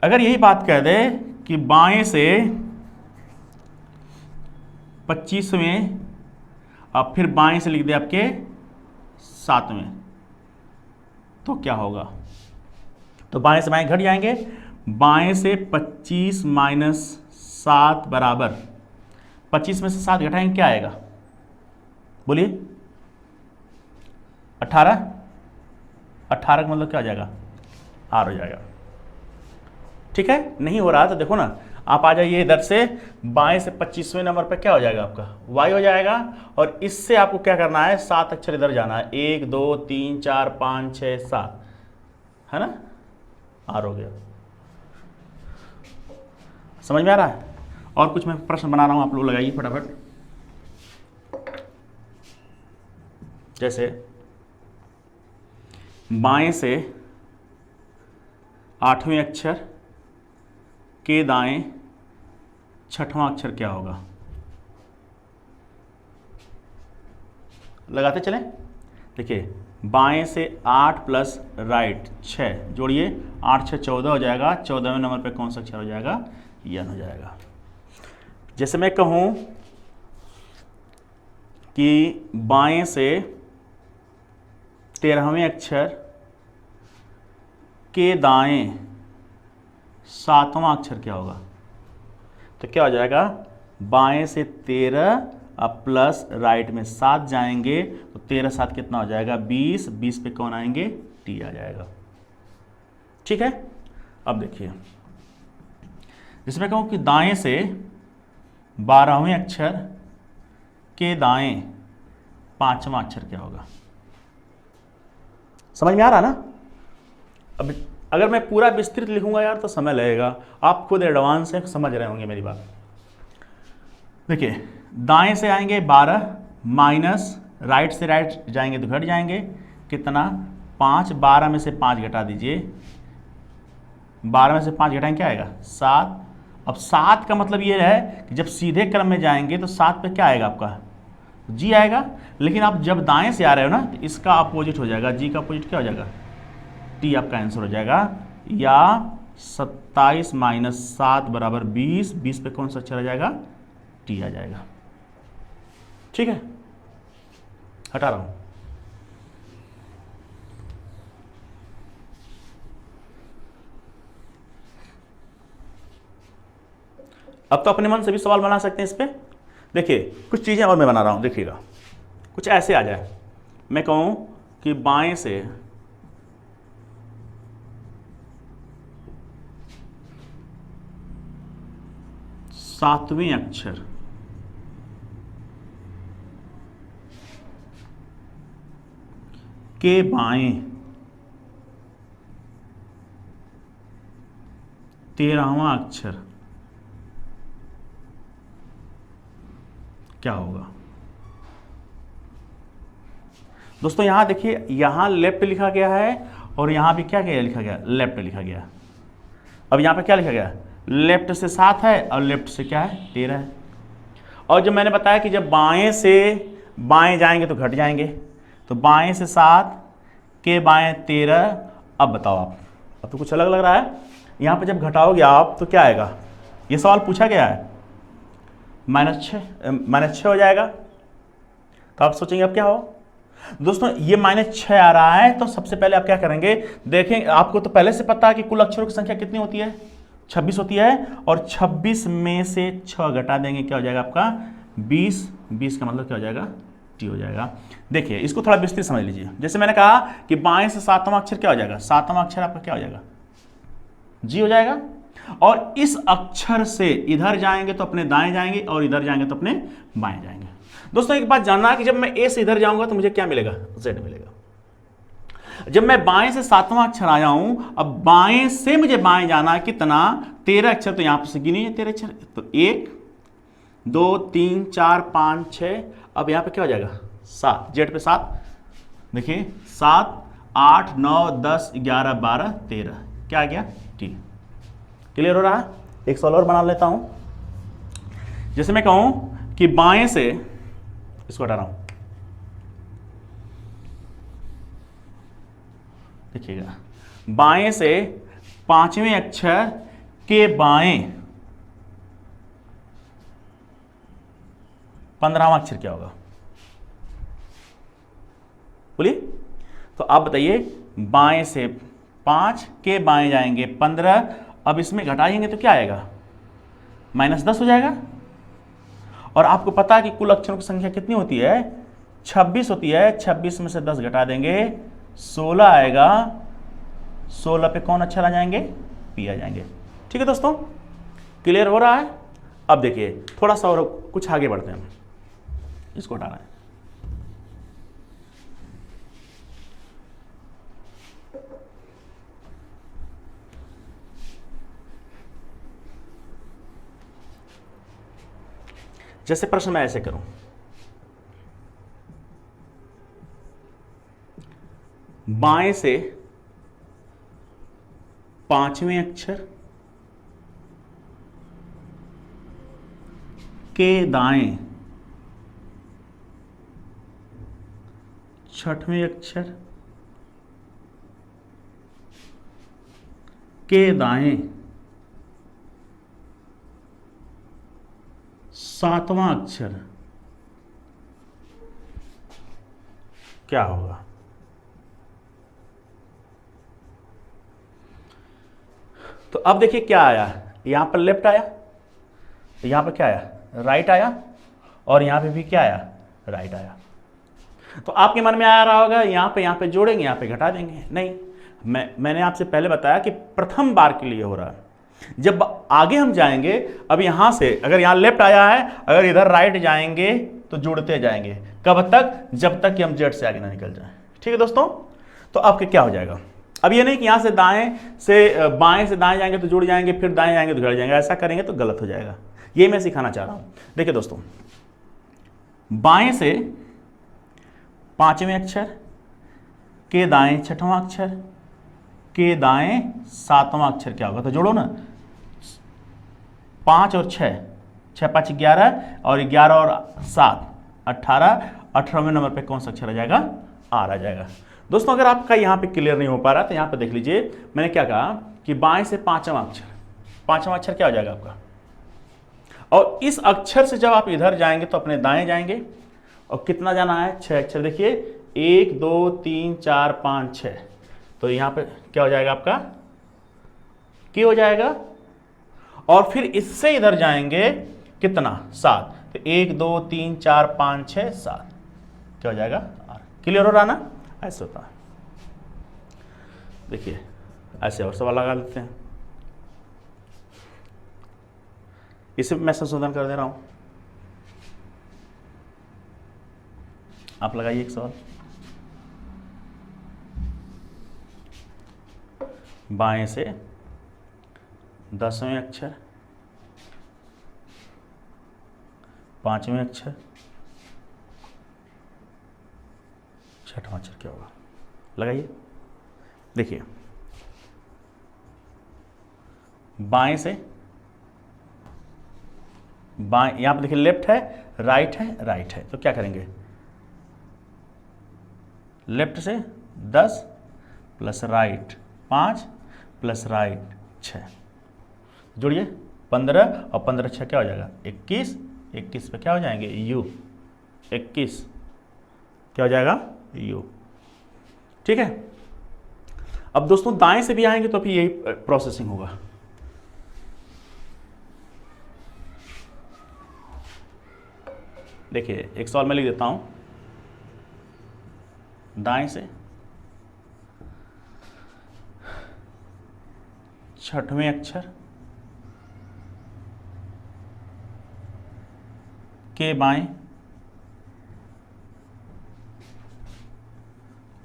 अगर यही बात कह दे कि बाएं से 25वें, अब फिर बाएं से लिख दे आपके 7वें, तो क्या होगा। तो बाएं से बाएं घट जाएंगे, बाएं से 25 माइनस 7 बराबर 25 में से 7 घटाएंगे क्या आएगा, बोलिए 18। 18 का मतलब क्या आ जाएगा, आर हो जाएगा। ठीक है, नहीं हो रहा तो देखो ना, आप आ जाइए इधर से, बाएं से 25वें नंबर पर क्या हो जाएगा आपका, वाई हो जाएगा। और इससे आपको क्या करना है, 7 अक्षर इधर जाना है, 1 2 3 4 5 6 7, है ना, आर हो गया। समझ में आ रहा है? और कुछ मैं प्रश्न बना रहा हूं, आप लोग लगाइए फटाफट। जैसे बाएं से 8वें अक्षर के दाएं 6वां अक्षर क्या होगा, लगाते चलें। देखिए बाएं से 8 प्लस राइट 6 जोड़िए, 8 6 14 हो जाएगा। 14वें नंबर पे कौन सा अक्षर हो जाएगा, यन हो जाएगा। जैसे मैं कहूं कि बाएं से 13वें अक्षर के दाएं 7वां अक्षर क्या होगा, तो क्या हो जाएगा, बाएं से 13 अब प्लस राइट में 7 जाएंगे, तो 13 7 कितना हो जाएगा, 20। 20 पे कौन आएंगे, टी आ जाएगा। ठीक है, अब देखिए जिसमें कहूं कि दाएं से 12वें अक्षर के दाएं 5वां अक्षर क्या होगा। समझ में आ रहा ना? अब अगर मैं पूरा विस्तृत लिखूंगा यार तो समय लगेगा, आप खुद एडवांस है, समझ रहे होंगे मेरी बात। देखिए दाएं से आएंगे 12 माइनस राइट से राइट जाएंगे तो घट जाएंगे, कितना 5। 12 में से 5 घटा दीजिए, 12 में से 5 घटाएंगे क्या आएगा, 7। अब 7 का मतलब ये है कि जब सीधे क्रम में जाएंगे तो 7 पे क्या आएगा आपका, जी आएगा। लेकिन आप जब दाएं से आ रहे हो ना, इसका अपोजिट हो जाएगा, जी का अपोजिट क्या हो जाएगा, टी आपका आंसर हो जाएगा। या 27 माइनस 7 बराबर 20। 20 पे कौन सा अक्षर आ जाएगा, टी आ जाएगा। ठीक है, हटा रहा हूं। अब तो अपने मन से भी सवाल बना सकते हैं इस पे। देखिए कुछ चीजें और मैं बना रहा हूं, देखिएगा कुछ ऐसे आ जाए, मैं कहूं कि बाएं से 7वें अक्षर के बाएं 13वां अक्षर क्या होगा। दोस्तों यहां देखिए, यहां लेफ्ट लिखा गया है और यहां भी क्या लिखा गया, लेफ्ट लिखा गया। अब यहां पे क्या लिखा गया, लेफ्ट से 7 है और लेफ्ट से क्या है, 13 है। और जब मैंने बताया कि जब बाएं से बाएं जाएंगे तो घट जाएंगे, तो बाएं से 7 के बाएं 13। अब बताओ आप, अब तो कुछ अलग लग रहा है। यहां पे जब घटाओगे आप तो क्या आएगा, ये सवाल पूछा गया है, -6 हो जाएगा। तो आप सोचेंगे अब क्या हो। दोस्तों ये -6 आ रहा है, तो सबसे पहले आप क्या करेंगे, देखें आपको तो पहले से पता है कि कुल अक्षरों की संख्या कितनी होती है, 26 होती है। और 26 में से 6 घटा देंगे, क्या हो जाएगा आपका 20। 20 का मतलब क्या हो जाएगा, टी हो जाएगा। देखिए इसको थोड़ा विस्तृत समझ लीजिए। जैसे मैंने कहा कि बाएं से 7वां अक्षर क्या हो जाएगा, 7वां अक्षर आपका क्या हो जाएगा, जी हो जाएगा। और इस अक्षर से इधर जाएंगे तो अपने दाएं जाएंगे और इधर जाएंगे तो अपने बाएं जाएंगे। दोस्तों एक बात जानना है कि जब मैं ए से इधर जाऊंगा तो मुझे क्या मिलेगा, जेड मिलेगा। जब मैं बाएं से 7वां अक्षर आया हूं, अब बाएं से मुझे बाएं जाना है कितना, 13 अक्षर, तो यहां पर से गिनिए 13 अक्षर, तो 1 2 3 4 5 6, अब यहां पे क्या हो जाएगा 7, जेड पे 7, देखिए 7 8 9 10 11 12 13, क्या आ गया टी। क्लियर हो रहा है। एक सवाल और बना लेता हूं। जैसे मैं कहूं कि बाएं से, इसको हटा रहा हूं, देखिएगा बाएं से 5वें अक्षर के बाएं 15वां अक्षर क्या होगा, बोलिए। तो आप बताइए, बाएं से 5 के बाएं जाएंगे 15, अब इसमें घटाएंगे तो क्या आएगा, -10 हो जाएगा। और आपको पता है कि कुल अक्षरों की संख्या कितनी होती है, 26 होती है। 26 में से 10 घटा देंगे 16 आएगा। 16 पे कौन अक्षर आ जाएंगे, पी आ जाएंगे। ठीक है दोस्तों, क्लियर हो रहा है। अब देखिए थोड़ा सा और कुछ आगे बढ़ते हैं, इसको हटाना है। जैसे प्रश्न मैं ऐसे करूं, बाएं से 5वें अक्षर के दाएं 6वें अक्षर के दाएं 7वां अक्षर क्या होगा। तो अब देखिए क्या आया, यहां पर लेफ्ट आया, यहां पर क्या आया, राइट आया, और यहां पे भी क्या आया, राइट आया। तो आपके मन में आ रहा होगा यहां पे जोड़ेंगे, यहां पे घटा देंगे। नहीं, मैंने आपसे पहले बताया कि प्रथम बार के लिए हो रहा है। जब आगे हम जाएंगे, अब यहां से अगर यहां लेफ्ट आया है, अगर इधर राइट जाएंगे तो जुड़ते जाएंगे। कब तक, जब तक कि हम जेड से आगे ना निकल जाए। ठीक है दोस्तों, तो आपके क्या हो जाएगा, अब ये नहीं कि यहां से दाएं से बाएं से दाएं जाएंगे तो जुड़ जाएंगे, फिर दाएं जाएंगे तो जुड़ जाएंगे, ऐसा करेंगे तो गलत हो जाएगा। ये मैं सिखाना चाह रहा हूं। देखिए दोस्तों, बाएं से 5वें अक्षर के दाएं 6वां अक्षर के दाएं 7वां अक्षर क्या होगा, तो जोड़ो ना, 5 और 6, 6 5 11, और 11 और 7 18, 18वें नंबर पे कौन सा अक्षर आ जाएगा, आर आ जाएगा। दोस्तों अगर आपका यहाँ पे क्लियर नहीं हो पा रहा तो यहाँ पे देख लीजिए, मैंने क्या कहा कि बाएं से 5वां अक्षर क्या हो जाएगा आपका, और इस अक्षर से जब आप इधर जाएंगे तो अपने दाएं जाएंगे, और कितना जाना है, 6 अक्षर। देखिए 1 2 3 4 5 6, तो यहाँ पे क्या हो जाएगा आपका, की हो जाएगा। और फिर इससे इधर जाएंगे कितना, 7, तो 1 2 3 4 5 6 7, क्या हो जाएगा, आर। क्लियर हो रहा ना, ऐसे होता है। देखिए ऐसे और सवाल लगा लेते हैं, इसे मैं संशोधन कर दे रहा हूं। आप लगाइए एक सवाल, बाएं से 10वें अक्षर 5वें अक्षर 6वां अक्षर क्या होगा, लगाइए। देखिए बाएं से बाएं, यहां पर देखिए लेफ्ट है, राइट है, तो क्या करेंगे, लेफ्ट से 10 प्लस राइट 5 प्लस राइट 6, जोड़िए 15, और 15 6 क्या हो जाएगा, 21, 21 पे क्या हो जाएंगे, यू, 21 क्या हो जाएगा, यू। ठीक है। अब दोस्तों दाएं से भी आएंगे तो फिर यही प्रोसेसिंग होगा। देखिए एक सवाल मैं लिख देता हूं, दाएं से 6वें अक्षर के बाएं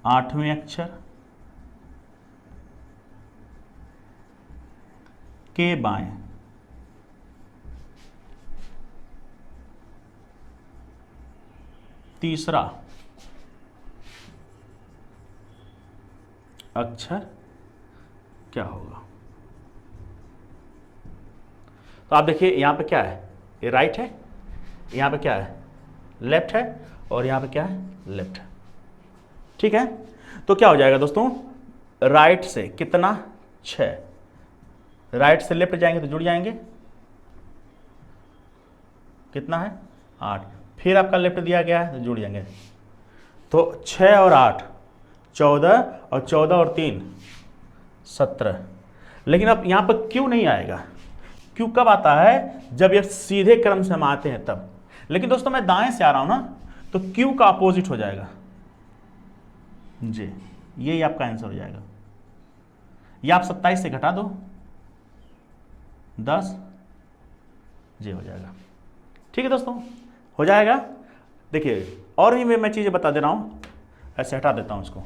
8वें अक्षर के बाएं तीसरा अक्षर क्या होगा। तो आप देखिए यहां पे क्या है, ये राइट है, यहां पे क्या है लेफ्ट है, और यहां पे क्या है लेफ्ट है। ठीक है, तो क्या हो जाएगा दोस्तों, राइट से कितना 6, राइट से लेफ्ट जाएंगे तो जुड़ जाएंगे, कितना है 8, फिर आपका लेफ्ट दिया गया है तो जुड़ जाएंगे। तो 6 और 8 14, और 14 और 3 17। लेकिन अब यहां पर क्यों नहीं आएगा, क्यों कब आता है, जब ये सीधे क्रम से हम आते हैं तब। लेकिन दोस्तों मैं दाएं से आ रहा हूं ना, तो क्यू का अपोजिट हो जाएगा जी, यही आपका आंसर हो जाएगा। ये आप 27 से घटा दो 10 जी हो जाएगा। ठीक है दोस्तों, हो जाएगा। देखिए और भी मैं चीजें बता दे रहा हूं, ऐसे हटा देता हूं इसको।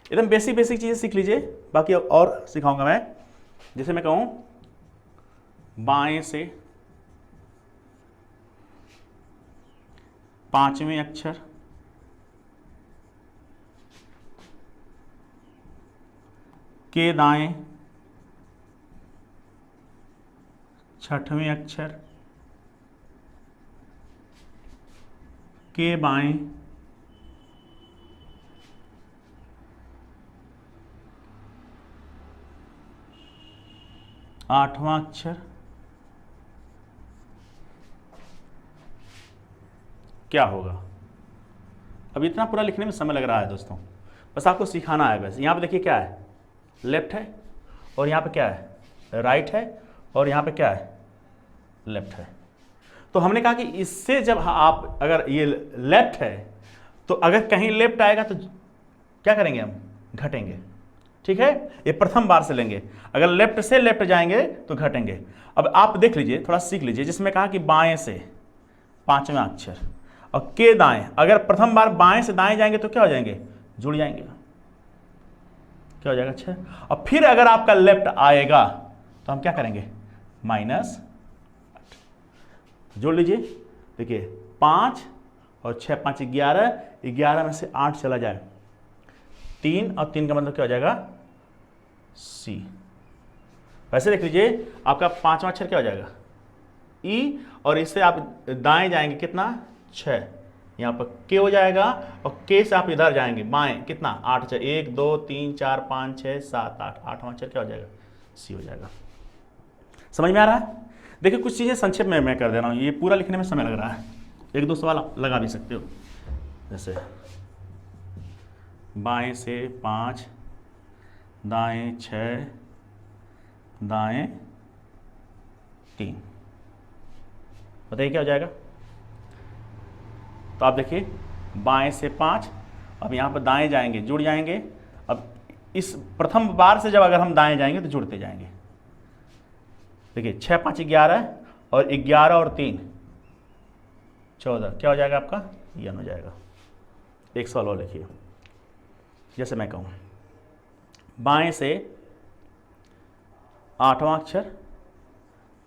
एकदम बेसिक बेसिक चीजें सीख लीजिए, बाकी और सिखाऊंगा मैं। जैसे मैं कहूं बाएं से 5वें अक्षर के दाएं 6वें अक्षर के बाएं 8वां अक्षर क्या होगा। अब इतना पूरा लिखने में समय लग रहा है दोस्तों, बस आपको सिखाना है। बस यहाँ पे देखिए क्या है, लेफ्ट है, और यहाँ पे क्या है राइट है, और यहाँ पे क्या है लेफ्ट है। तो हमने कहा कि इससे जब आप अगर ये लेफ्ट है, तो अगर कहीं लेफ्ट आएगा तो क्या करेंगे हम, घटेंगे। ठीक है, ये प्रथम बार से लेंगे, अगर लेफ्ट से लेफ्ट जाएंगे तो घटेंगे। अब आप देख लीजिए, थोड़ा सीख लीजिए, जिसमें कहा कि बाएं से 5वां अक्षर और के दाएं, अगर प्रथम बार बाएं से दाएं जाएंगे तो क्या हो जाएंगे, जुड़ जाएंगे, क्या हो जाएगा 6। और फिर अगर आपका लेफ्ट आएगा तो हम क्या करेंगे, -8 जोड़ लीजिए। देखिए 5 और 6 5 11, 11 में से 8 चला जाए 3, और 3 का मतलब क्या हो जाएगा C। वैसे देख लीजिए आपका 5वां अक्षर क्या हो जाएगा E, और इससे आप दाएं जाएंगे कितना 6, यहाँ पर K हो जाएगा, और K से आप इधर जाएंगे बाएं कितना 8, 1 2 3 4 5 6 7 8, 8वां अक्षर क्या हो जाएगा C हो जाएगा। समझ में आ रहा है। देखिए कुछ चीज़ें संक्षेप में मैं कर दे रहा हूँ, ये पूरा लिखने में समय लग रहा है, 1-2 सवाल आप लगा भी सकते हो। जैसे बाएं से 5, दाएं 6, दाएं 3, बताइए क्या हो जाएगा। तो आप देखिए बाएं से 5, अब यहाँ पर दाएं जाएंगे जुड़ जाएंगे। अब इस प्रथम बार से जब अगर हम दाएं जाएंगे तो जुड़ते जाएंगे। देखिए 6 5 11, और 11 और 3 14, क्या हो जाएगा आपका यन हो जाएगा। एक सवाल और लिखिए, जैसे मैं कहूँ बाएं से 8वां अक्षर,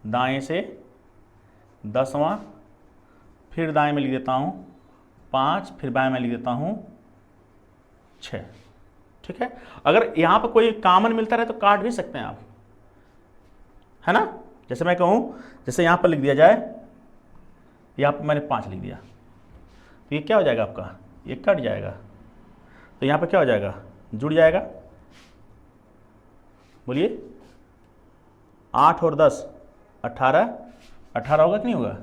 दाएं से 10वां, फिर दाएं में लिख देता हूँ 5, फिर बाएं में लिख देता हूँ 6। ठीक है, अगर यहाँ पर कोई कॉमन मिलता रहे तो काट भी सकते हैं आप, है ना। जैसे मैं कहूँ, जैसे यहाँ पर लिख दिया जाए, यहाँ पर मैंने 5 लिख दिया, तो ये क्या हो जाएगा आपका, ये कट जाएगा, तो यहाँ पर क्या हो जाएगा जुड़ जाएगा। बोलिए 8 और 10 18, 18 होगा कि नहीं होगा,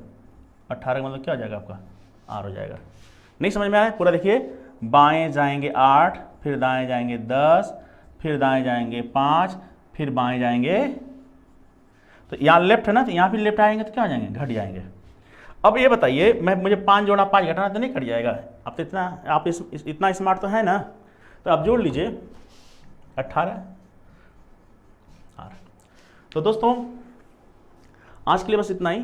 18 का मतलब क्या हो जाएगा आपका R हो जाएगा। नहीं समझ में आया पूरा, देखिए बाएं जाएंगे 8, फिर दाएं जाएंगे 10, फिर दाएं जाएंगे 5, फिर बाएं जाएंगे, तो यहाँ लेफ्ट है ना, तो यहाँ भी लेफ्ट आएंगे तो क्या हो जाएंगे, घट जाएंगे। अब ये बताइए, मुझे 5 जोड़ा 5 घटाना तो नहीं कट जाएगा। आप तो इतना स्मार्ट तो है ना, तो आप जोड़ लीजिए 18 R। तो दोस्तों आज के लिए बस इतना ही,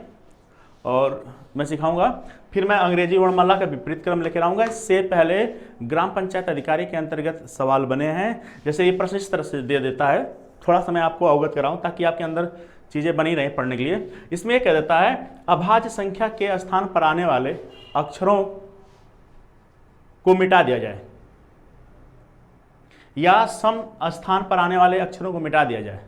और मैं सिखाऊंगा। फिर मैं अंग्रेजी वर्णमाला का विपरीत क्रम लेकर आऊंगा। इससे पहले ग्राम पंचायत अधिकारी के अंतर्गत सवाल बने हैं, जैसे ये प्रश्न इस तरह से दे देता है, थोड़ा सा मैं आपको अवगत कराऊं ताकि आपके अंदर चीज़ें बनी रहें पढ़ने के लिए। इसमें यह कह देता है अभाज्य संख्या के स्थान पर आने वाले अक्षरों को मिटा दिया जाए, या सम स्थान पर आने वाले अक्षरों को मिटा दिया जाए।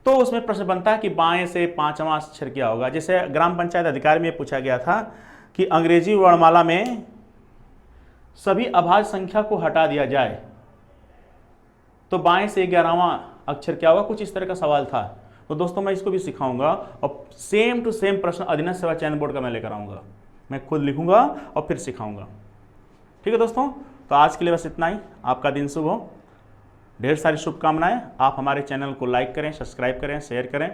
तो उसमें प्रश्न बनता है कि बाएं से पांचवां अक्षर क्या होगा। जैसे ग्राम पंचायत अधिकारी में पूछा गया था कि अंग्रेजी वर्णमाला में सभी अभाज्य संख्या को हटा दिया जाए, तो बाएं से 11वां अक्षर क्या होगा, कुछ इस तरह का सवाल था। तो दोस्तों मैं इसको भी सिखाऊंगा और सेम टू सेम प्रश्न अधीनस्थ सेवा चयन बोर्ड का मैं लेकर आऊंगा, मैं खुद लिखूंगा और फिर सिखाऊंगा। ठीक है दोस्तों, तो आज के लिए बस इतना ही। आपका दिन शुभ हो, ढेर सारी शुभकामनाएं। आप हमारे चैनल को लाइक करें, सब्सक्राइब करें, शेयर करें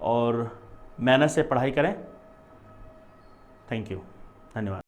और मेहनत से पढ़ाई करें। थैंक यू, धन्यवाद।